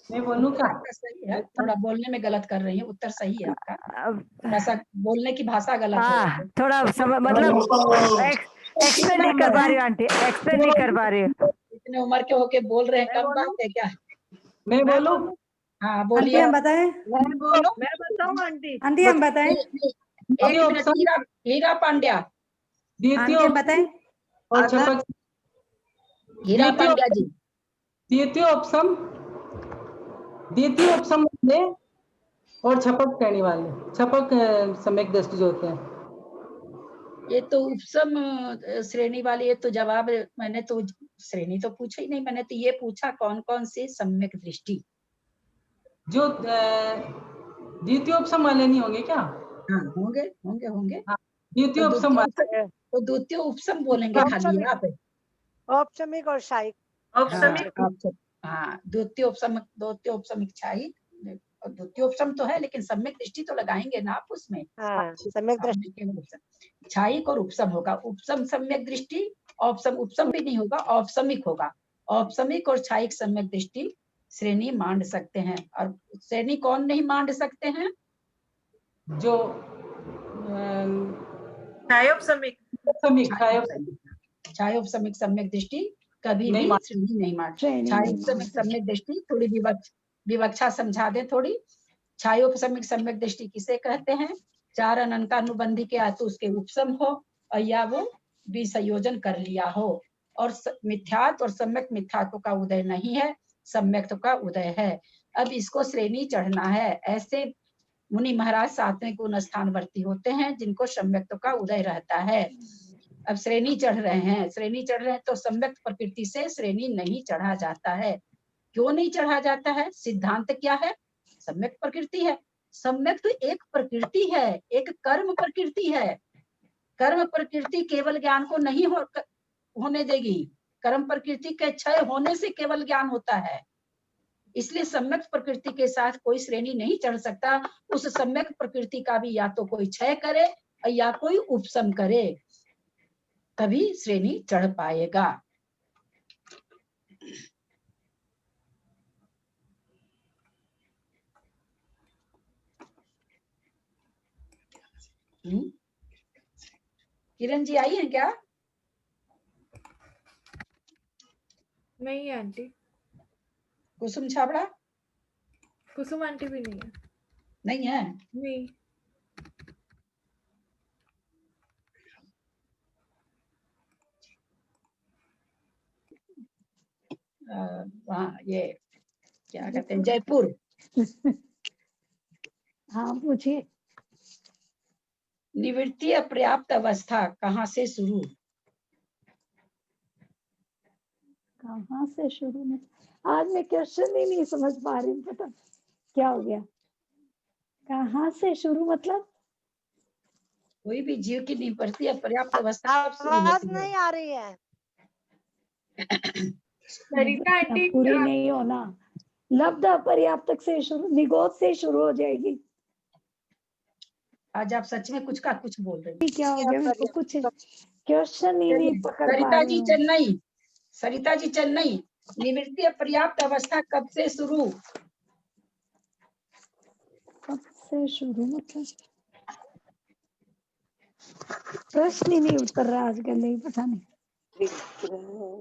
मैं बोलूं क्या? आपका सही है, थोड़ा बोलने में गलत कर रही है। उत्तर सही है आपका, भाषा बोलने की भाषा गलत है। थोड़ा मतलब एक्सप्लेन नहीं कर पा रही हूँ आंटी, एक्सप्लेन नहीं कर पा रही हूँ। इतने उम्र के होके बोल रहे हैं, कम बात है क्या? मैं बोलूं? हाँ आंटी बोलिए। हम बताएं? मैं बताऊं आंटी? आंटी हम बताएं? एक मिनट, हीरा पांड्या। आंटी हम बताएं? और छपक हीरा पांड्या जी। द्वितीय उपसम वाले और छपक श्रेणी वाले, छपक सम्यक दृष्टि जो होते हैं। ये तो उपसम श्रेणी वाली, ये तो जवाब मैंने तो श्रेणी तो पूछा ही नहीं, मैंने तो ये पूछा कौन कौन से सम्यक दृष्टि। जो द्वितीय उपसम वाले नहीं होंगे क्या? हाँ होंगे होंगे होंगे। द्वितीय उपसम वाले तो द्वितीय उपसम बोलेंगे खाली आप। औपचारिक और शायिक। हाँ द्वितीय उपसमिक क्षायिक, द्वितीय उपसम तो है लेकिन सम्यक दृष्टि तो लगाएंगे ना आप उसमें। सम्यक दृष्टि क्षायिक और उपसम होगा। उपसम सम्यक दृष्टि, औपसम उपसम भी नहीं होगा, औपसमिक होगा। औपसमिक और क्षायिक सम्यक दृष्टि श्रेणी मान सकते हैं। और श्रेणी कौन नहीं मान सकते हैं? जो क्षायोपसमिक सम्यक दृष्टि कभी भी श्रेणी नहीं मान। क्षायोपसमिक सम्यक दृष्टि थोड़ी विवक्षा समझा दे थोड़ी। क्षायोपसमिक सम्यक दृष्टि किसे कहते हैं? चार अनंतानुबंधी के या तो उसके उपसम हो और या वो विसंयोजन कर लिया हो, और मिथ्यात्व और सम्यक मिथ्यात्व का उदय नहीं है, सम्यक्त्व का उदय है। अब इसको श्रेणी चढ़ना है। ऐसे मुनि महाराज 7वें गुण स्थानवर्ती होते हैं जिनको सम्यक्त्व का उदय रहता है। अब श्रेणी चढ़ रहे हैं, तो सम्यक प्रकृति से श्रेणी नहीं चढ़ा जाता है। क्यों नहीं चढ़ा जाता है? सिद्धांत क्या है? सम्यक प्रकृति है। सम्यक तो एक प्रकृति है, एक कर्म प्रकृति है। कर्म प्रकृति केवल ज्ञान को नहीं होने देगी। कर्म प्रकृति के क्षय होने से केवल ज्ञान होता है। इसलिए सम्यक प्रकृति के साथ कोई श्रेणी नहीं चढ़ सकता। उस सम्यक प्रकृति का भी या तो कोई क्षय करे या कोई उपसम करे, तभी श्रेणी चढ़ पाएगा। किरण जी आई हैं क्या? नहीं है आंटी। कुसुम छाबड़ा? कुसुम आंटी भी नहीं है। नहीं है? नहीं। वहाँ ये क्या कहते हैं, जयपुर। हाँ पूछिए। निवृत्ति अपर्याप्त अवस्था कहाँ से शुरू? कहाँ से शुरू में? आज मैं क्वेश्चन ही नहीं समझ पा रही हूँ, पता क्या हो गया। कहाँ से शुरू मतलब? कोई भी जीव की निवृत्ति अपर्याप्त अवस्था आवाज नहीं आ रही है। सरिता आंटी पूरी नहीं होना, लब्ध अपर्याप्तक से शुरू, निगोद से शुरू हो जाएगी। आज आप सच में कुछ का कुछ बोल रहे हैं। क्या हो गया, मेरे को कुछ क्वेश्चन ही नहीं पकड़ पा सरिता रही जी हूँ। चेन्नई, सरिता जी चेन्नई, निवृत्ति अपर्याप्त अवस्था कब से शुरू? कब से शुरू मतलब प्रश्न ही नहीं उतर रहा आजकल, नहीं पता नहीं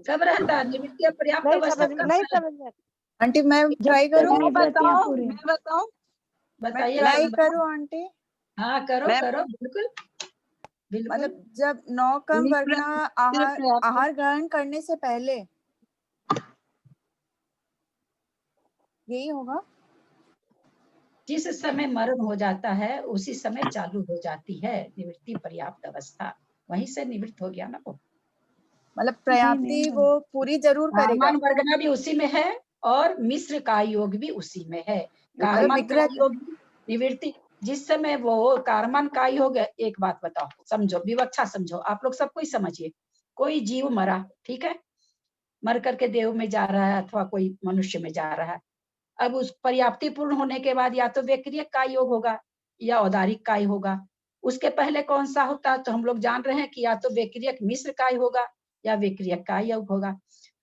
कब रहता है निवृत्ति अपर्याप्त अवस्था? नहीं समझ आंटी मैं ट्राई करूँ? मैं बताऊं? बताइए। ट्राई करूँ आंटी? हाँ करो करो, बिल्कुल बिल्कुल। मतलब जब 9 कर्म वर्गना आहार ग्रहण करने से पहले, यही होगा? जिस समय मरण हो जाता है उसी समय चालू हो जाती है निवृत्ति पर्याप्त अवस्था, वहीं से निवृत्त हो गया ना वो। मतलब पर्याप्ति वो पूरी जरूर करेगा। कारमान वर्गना भी उसी में है और मिश्र का योग भी उसी में है। कारमान का योग निवृत्ति, जिस समय वो कारमान का योग, एक बात बताओ, समझो, विवक्षा समझो, आप लोग सब कोई समझिए। कोई जीव मरा, ठीक है, मर करके देव में जा रहा है अथवा कोई मनुष्य में जा रहा है। अब उस पर्याप्ति पूर्ण होने के बाद या तो व्यक्रियक काय योग होगा या औदारिक काय होगा। उसके पहले कौन सा होता है? तो हम लोग जान रहे हैं कि या तो व्यक्रियक मिश्र काय होगा या व्यक्रियक काय योग होगा।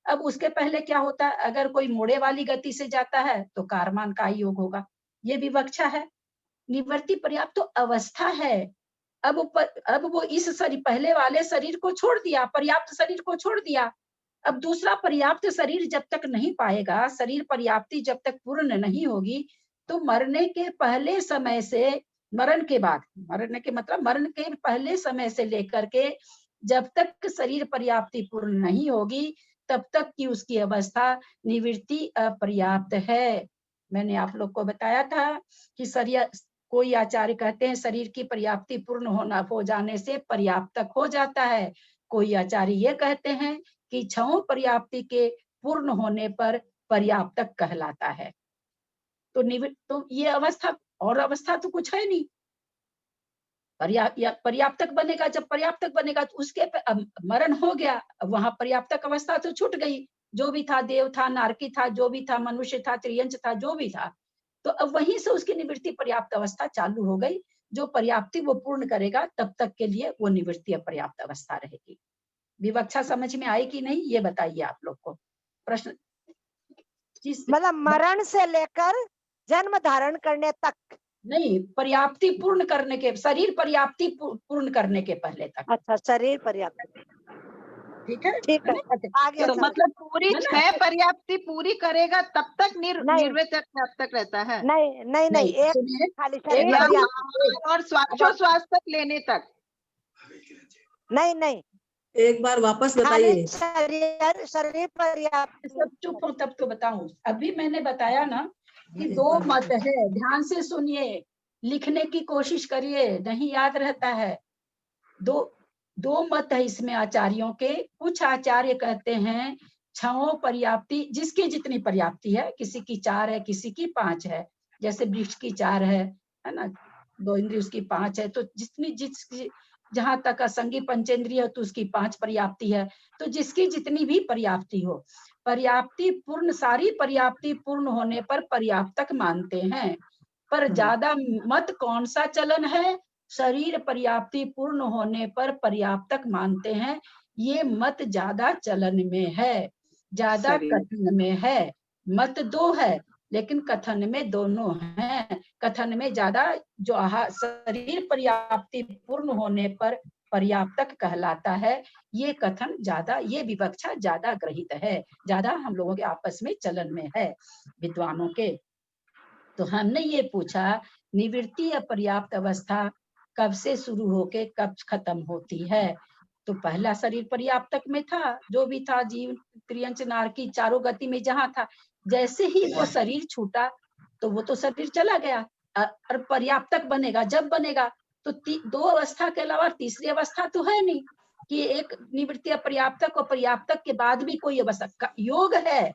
अब उसके पहले क्या होता है? अगर कोई मुड़े वाली गति से जाता है तो कारमान काय योग होगा। ये विवक्षा है। निवृत्ति पर्याप्त तो अवस्था है। अब वो इस शरीर, पहले वाले शरीर को छोड़ दिया, पर्याप्त शरीर को छोड़ दिया। अब दूसरा पर्याप्त शरीर जब तक नहीं पाएगा, शरीर पर्याप्ति जब तक पूर्ण नहीं होगी, तो मरने के पहले समय से मरण के बाद, मरने के मतलब मरण के पहले समय से लेकर के जब तक शरीर पर्याप्ति पूर्ण नहीं होगी, तब तक की उसकी अवस्था निवृत्ति अपर्याप्त है। मैंने आप लोग को बताया था कि शरीर, कोई आचार्य कहते हैं शरीर की पर्याप्ति पूर्ण हो जाने से पर्याप्तक हो जाता है। कोई आचार्य ये कहते हैं कि छहों पर्याप्ति के पूर्ण होने पर पर्याप्तक कहलाता है। तो ये अवस्था और अवस्था तो कुछ है नहीं। पर्याप्तक बनेगा, जब पर्याप्तक बनेगा तो उसके मरण हो गया, वहां पर्याप्तक अवस्था तो छूट गई। जो भी था, देव था, नारकी था, जो भी था, मनुष्य था, त्रियंच था, जो भी था, तो अब वहीं से उसकी निवृत्ति पर्याप्त अवस्था चालू हो गई। जो पर्याप्ति वो पूर्ण करेगा तब तक के लिए वो निवृत्ति पर्याप्त अवस्था रहेगी। विवक्षा समझ में आई कि नहीं, ये बताइए आप लोग को। प्रश्न मतलब मरण से लेकर जन्म धारण करने तक नहीं, पर्याप्ति पूर्ण करने के, शरीर पर्याप्ति पूर्ण करने के पहले तक। अच्छा, शरीर पर्याप्त, ठीक है, ठीक है, आगे। तो मतलब पूरी 6 पर्याप्ति पूरी करेगा तब तक निर्वृत्त तक रहता है? नहीं नहीं नहीं, एक खाली शरीर पर्याप्त और श्वासोश्वास तक लेने तक? नहीं नहीं, एक बार वापस बताइए। शरीर पर्याप्त। सब चुप हो तब तो बताऊं। अभी मैंने बताया ना कि 2 मत है, ध्यान से सुनिए, लिखने की कोशिश करिए, नहीं याद रहता है। दो मत है इसमें आचार्यों के। कुछ आचार्य कहते हैं छहों पर्याप्ति, जिसकी जितनी पर्याप्ति है, किसी की 4 है, किसी की 5 है। जैसे वृक्ष की 4 है ना, 2 इंद्रिय उसकी 5 है, तो जिसकी जहां तक असंगी पंचेंद्रिय तो उसकी 5 पर्याप्ति है। तो जिसकी जितनी भी पर्याप्ति हो, पर्याप्ति पूर्ण, सारी पर्याप्ति पूर्ण होने पर पर्याप्तक मानते हैं। पर ज्यादा मत कौन सा चलन है? शरीर पर्याप्ति पूर्ण होने पर पर्याप्तक मानते हैं। ये मत ज्यादा चलन में है, ज्यादा कथन में है। मत 2 है लेकिन कथन में दोनों हैं। कथन में ज्यादा जो शरीर पर्याप्ति पूर्ण होने पर पर्याप्तक कहलाता है, ये कथन ज्यादा, ये विवक्षा ज्यादा ग्रहित है, ज्यादा हम लोगों के आपस में चलन में है, विद्वानों के। तो हमने ये पूछा निवृत्ति अपर्याप्त अवस्था कब से शुरू होके कब खत्म होती है? तो पहला शरीर पर्याप्तक में था, जो भी था, जीव, त्रियंच, नारकी, चारों गति में जहां था। जैसे ही वो शरीर छूटा तो वो तो शरीर चला गया, और पर्याप्तक बनेगा जब बनेगा तो 2 अवस्था के अलावा तीसरी अवस्था तो है नहीं कि एक निवृत्ति अपर्याप्तक और पर्याप्तक के बाद भी कोई अवस्था। योग है।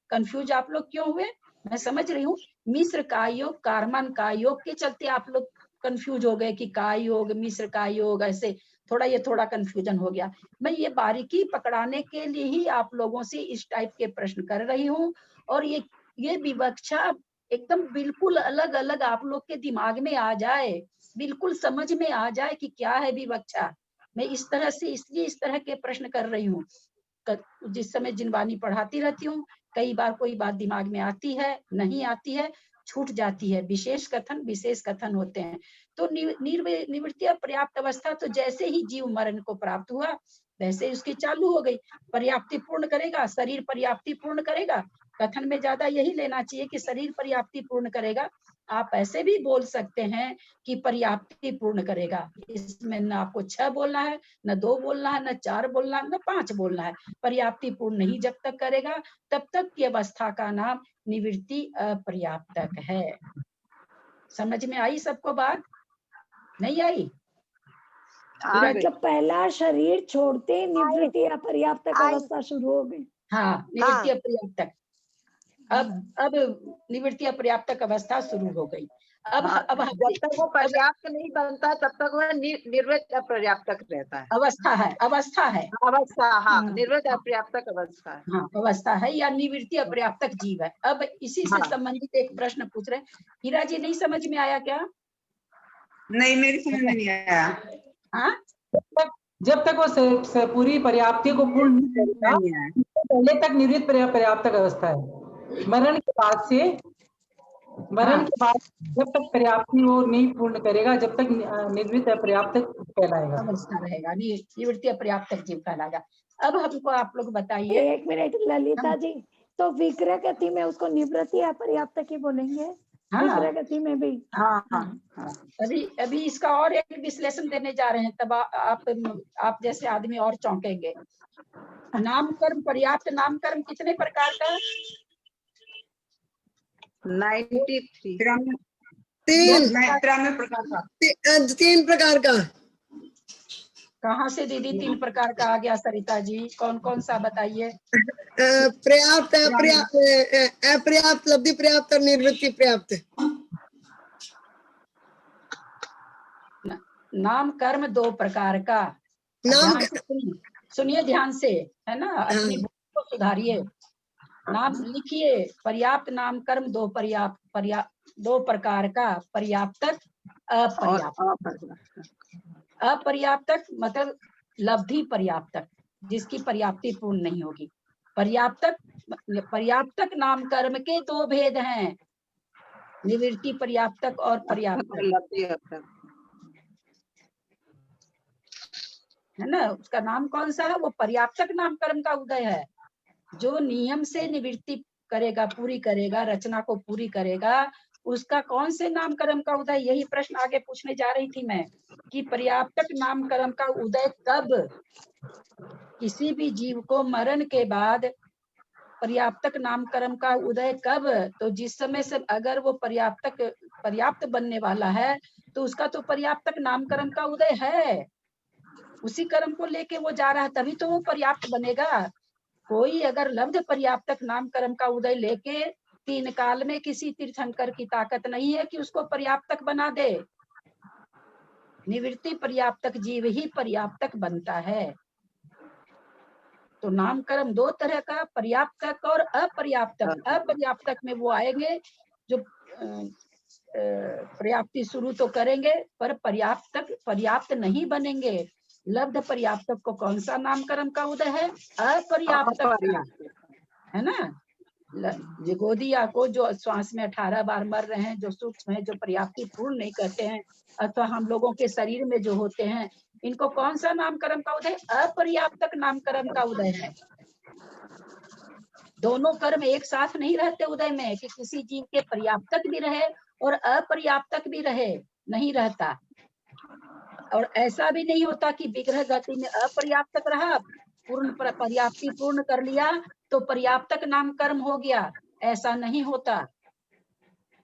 कंफ्यूज आप लोग क्यों हुए? मैं समझ रही हूँ। मिश्र का योग, कारमान का योग के चलते आप लोग कंफ्यूज हो गए कि का योग, मिश्र का योग, ऐसे थोड़ा कंफ्यूजन हो गया। मैं ये बारीकी पकड़ाने के लिए ही आप लोगों से इस टाइप के प्रश्न कर रही हूँ। और ये विवक्षा एकदम बिल्कुल अलग अलग आप लोग के दिमाग में आ जाए, बिल्कुल समझ में आ जाए कि क्या है विवक्षा। मैं इस तरह से इसलिए इस तरह के प्रश्न कर रही हूँ। जिस समय जिनवानी पढ़ाती रहती हूँ, कई बार कोई बात दिमाग में आती है, नहीं आती है, छूट जाती है। विशेष कथन विशेष कथन होते हैं। तो निवृत्ति पर्याप्त अवस्था तो जैसे ही जीव मरण को प्राप्त हुआ वैसे ही उसकी चालू हो गई। पर्याप्ति पूर्ण करेगा, शरीर पर्याप्ति पूर्ण करेगा। कथन में ज्यादा यही लेना चाहिए कि शरीर पर्याप्ति पूर्ण करेगा। आप ऐसे भी बोल सकते हैं कि पर्याप्ति पूर्ण करेगा। इसमें न आपको 6 बोलना है, न 2 बोलना है, न 4 बोलना है, न 5 बोलना है। पर्याप्ति पूर्ण नहीं जब तक करेगा तब तक की अवस्था का नाम निवृत्ति अपर्याप्तक है। समझ में आई सबको बात? नहीं आई? मतलब पहला शरीर छोड़ते निवृत्ति अपर्याप्तक अवस्था शुरू हो गई। हाँ, निवृत्ति अपर्याप्तक। अब निवृत्ति अपर्याप्तक अवस्था शुरू हो गई। अब जब तक वो पर्याप्त नहीं बनता तब तक वह निर्वृत्त अपर्याप्तक रहता है। अवस्था है, अवस्था है, अवस्था। हाँ, निर्वृत्त अपर्याप्तक अवस्था है। हाँ, अवस्था है या निवृत्ति अपर्याप्तक जीव है। अब इसी से संबंधित एक प्रश्न पूछ रहे हैं। हीरा जी, नहीं समझ में आया क्या? नहीं, मेरी समझ में नहीं आया। हाँ, जब तक वो पूरी पर्याप्ति को पूर्ण नहीं करेगा, पहले तक निवृत्त पर्याप्तक अवस्था है। मरण के बाद जब तक पर्याप्ति वो नहीं पूर्ण करेगा, जब तक निवृत्त पर्याप्तक कहलाएगा, अवस्था रहेगा, निवृत्ति पर्याप्तक जीव कहलाएगा। अब हमको आप लोग बताइए। 1 मिनट ललिता जी, तो विग्रह गति में उसको निवृत्ति अपर्याप्तक ही बोलेंगे? विग्रह गति में भी? हाँ। अभी इसका और एक विश्लेषण देने जा रहे हैं, तब आप जैसे आदमी और चौंकेंगे। नामकर्म, पर्याप्त नामकर्म कितने प्रकार का? 93 3 प्रकार का। कहाँ से दीदी 3 प्रकार का आ गया सरिता जी? कौन कौन सा बताइए? पर्याप्त, अपर्याप्त, लब्धि पर्याप्त और निवृत्ति पर्याप्त। नाम कर्म 2 प्रकार का। नाम सुनिए ध्यान से, है ना, अपनी भूल को सुधारिए। नाम लिखिए। पर्याप्त नाम कर्म 2 प्रकार का, पर्याप्तक, अपर्याप्तक। अपर्याप्तक मतलब लब्धि पर्याप्तक, जिसकी पर्याप्ति पूर्ण नहीं होगी। पर्याप्तक नाम कर्म के 2 भेद हैं, निवृत्ति पर्याप्तक और पर्याप्तक, है ना। उसका नाम कौन सा है? वो पर्याप्तक नाम कर्म का उदय है, जो नियम से निवृत्ति करेगा, पूरी करेगा, रचना को पूरी करेगा, उसका कौन से नाम कर्म का उदय? यही प्रश्न आगे पूछने जा रही थी मैं, कि पर्याप्तक नाम कर्म का उदय कब? किसी भी जीव को मरण के बाद पर्याप्तक नाम कर्म का उदय कब? तो जिस समय से अगर वो पर्याप्त बनने वाला है तो उसका तो पर्याप्तक नाम कर्म का उदय है, उसी कर्म को लेके वो जा रहा है, तभी तो वो पर्याप्त बनेगा। कोई अगर लब्ध पर्याप्तक नाम कर्म का उदय लेके 3 काल में, किसी तीर्थंकर की ताकत नहीं है कि उसको पर्याप्तक बना दे। निवृत्ति पर्याप्तक जीव ही पर्याप्तक बनता है। तो नाम कर्म 2 तरह का, पर्याप्तक और अपर्याप्तक। अपर्याप्तक में वो आएंगे जो पर्याप्ति शुरू तो करेंगे पर पर्याप्त नहीं बनेंगे। लब्ध पर्याप्तक को कौन सा नाम कर्म का उदय है? अपर्याप्तक, है ना। जिगोदिया को जो श्वास में 18 बार मर रहे हैं, जो सूक्ष्म है, जो पर्याप्ति पूर्ण नहीं करते हैं, अथवा हम लोगों के शरीर में जो होते हैं, इनको कौन सा नाम कर्म का उदय? अपर्याप्तक नाम कर्म का उदय है। दोनों कर्म एक साथ नहीं रहते उदय में, कि किसी जीव के पर्याप्तक भी रहे और अपर्याप्तक भी रहे, नहीं रहता। और ऐसा भी नहीं होता कि विग्रह गति में अपर्याप्तक रहा, पूर्ण पर्याप्ति पूर्ण कर लिया तो पर्याप्तक नाम कर्म हो गया, ऐसा नहीं होता।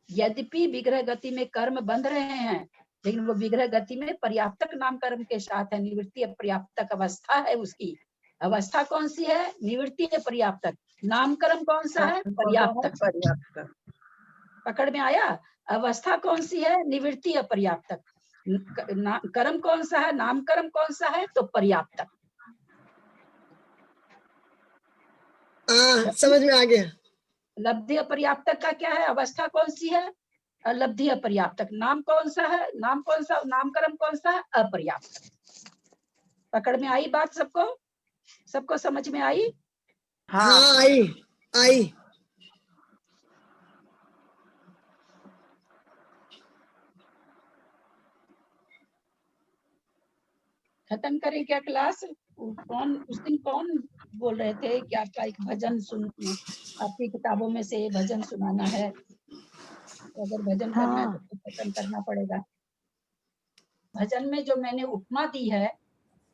यद्यपि विग्रह गति में कर्म बंध रहे हैं, लेकिन वो विग्रह गति में पर्याप्तक नाम कर्म के साथ है। निवृत्ति पर्याप्तक अवस्था है उसकी। अवस्था कौन सी है? निवृत्ति पर्याप्तक। नाम कर्म कौन सा है? पर्याप्तक। पकड़ में आया? अवस्था कौन सी है? निवृत्ति अपर्याप्तक। कर्म कौन सा है? नाम कर्म कौन सा है? तो पर्याप्तक। समझ में आ गया। लब्धि अपर्याप्तक का क्या है, अवस्था कौन सी है, लब्धि अपर्याप्तक। नाम कौन सा है, नाम कौन सा, नामकरण कौन सा है, अपर्याप्तक। पकड़ में आई बात सबको, सबको समझ में आई? हाँ आई। खत्म करें क्या क्लास? कौन उस दिन कौन बोल रहे थे कि आपका एक भजन सुन, आपकी किताबों में से भजन सुनाना है? तो अगर भजन करना है तो खत्म करना पड़ेगा। भजन में जो मैंने उपमा दी है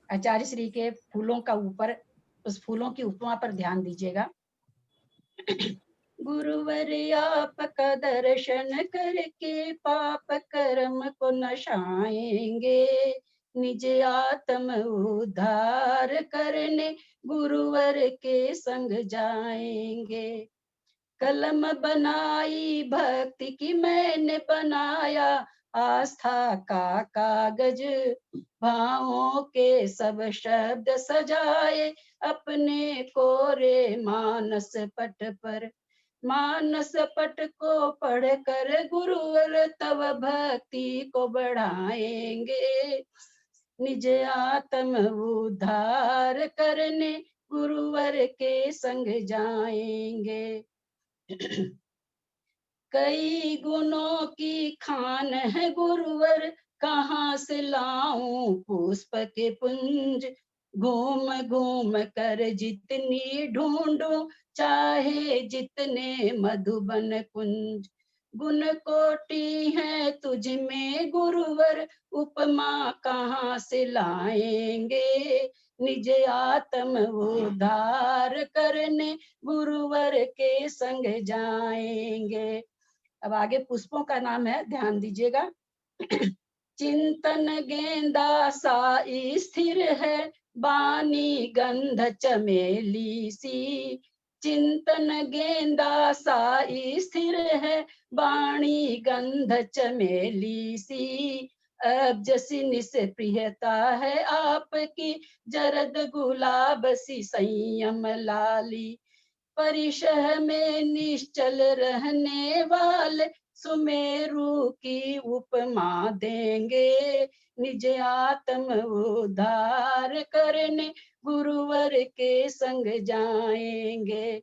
आचार्य श्री के फूलों का ऊपर, उस फूलों की उपमा पर ध्यान दीजिएगा। गुरुवर आपका दर्शन करके पाप कर्म को नशाएंगे, निज आत्म उद्धार करने गुरुवर के संग जाएंगे। कलम बनाई भक्ति की मैंने बनाया, आस्था का कागज भावों के सब शब्द सजाए, अपने कोरे मानस पट पर। मानस पट को पढ़कर गुरुवर तब भक्ति को बढ़ाएंगे, निज आत्म उद्धार करने गुरुवर के संग जाएंगे। कई गुणों की खान है गुरुवर, कहाँ से लाऊं पुष्प के पुंज, घूम घूम कर जितनी ढूंढूं चाहे जितने मधुबन कुंज। गुण कोटि है तुझ में गुरुवर, उपमा कहाँ से लाएंगे, निज आत्म उद्धार करने गुरुवर के संग जाएंगे। अब आगे पुष्पों का नाम है, ध्यान दीजिएगा। चिंतन गेंदा सा स्थिर है, बानी गंध चमेली सी। चिंतन गेंदा सा स्थिर है, बाणी गंध चमेली सी। अब जसी निस प्रियता है आपकी, जरद गुलाब सी संयम लाली। परिशह में निश्चल रहने वाले सुमेरु की उपमा देंगे, निज आत्म उद्धार करने गुरुवर के संग जाएंगे।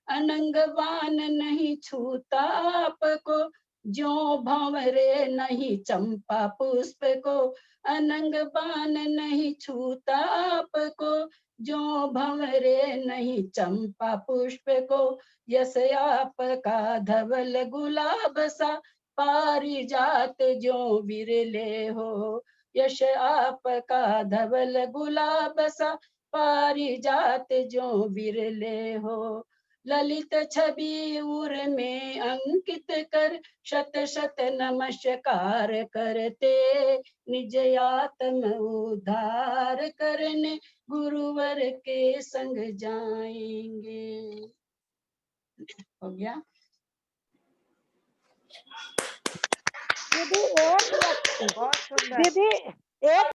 अनंगवान नहीं छूता आपको, ज्यों भंवरे नहीं चंपा पुष्प को। अनंगवान नहीं छूता आपको, जो भंवरे नहीं चंपा पुष्प को। यस आपका धवल गुलाब सा, पारिजात जो विरले हो। यश आपका धवल गुलाब सा, पारिजात जो विरले हो। ललित छवि उर में अंकित कर, शत शत नमस्कार करते, निज आत्म उद्धार करने गुरुवर के संग जाएंगे। हो गया? दीदी एक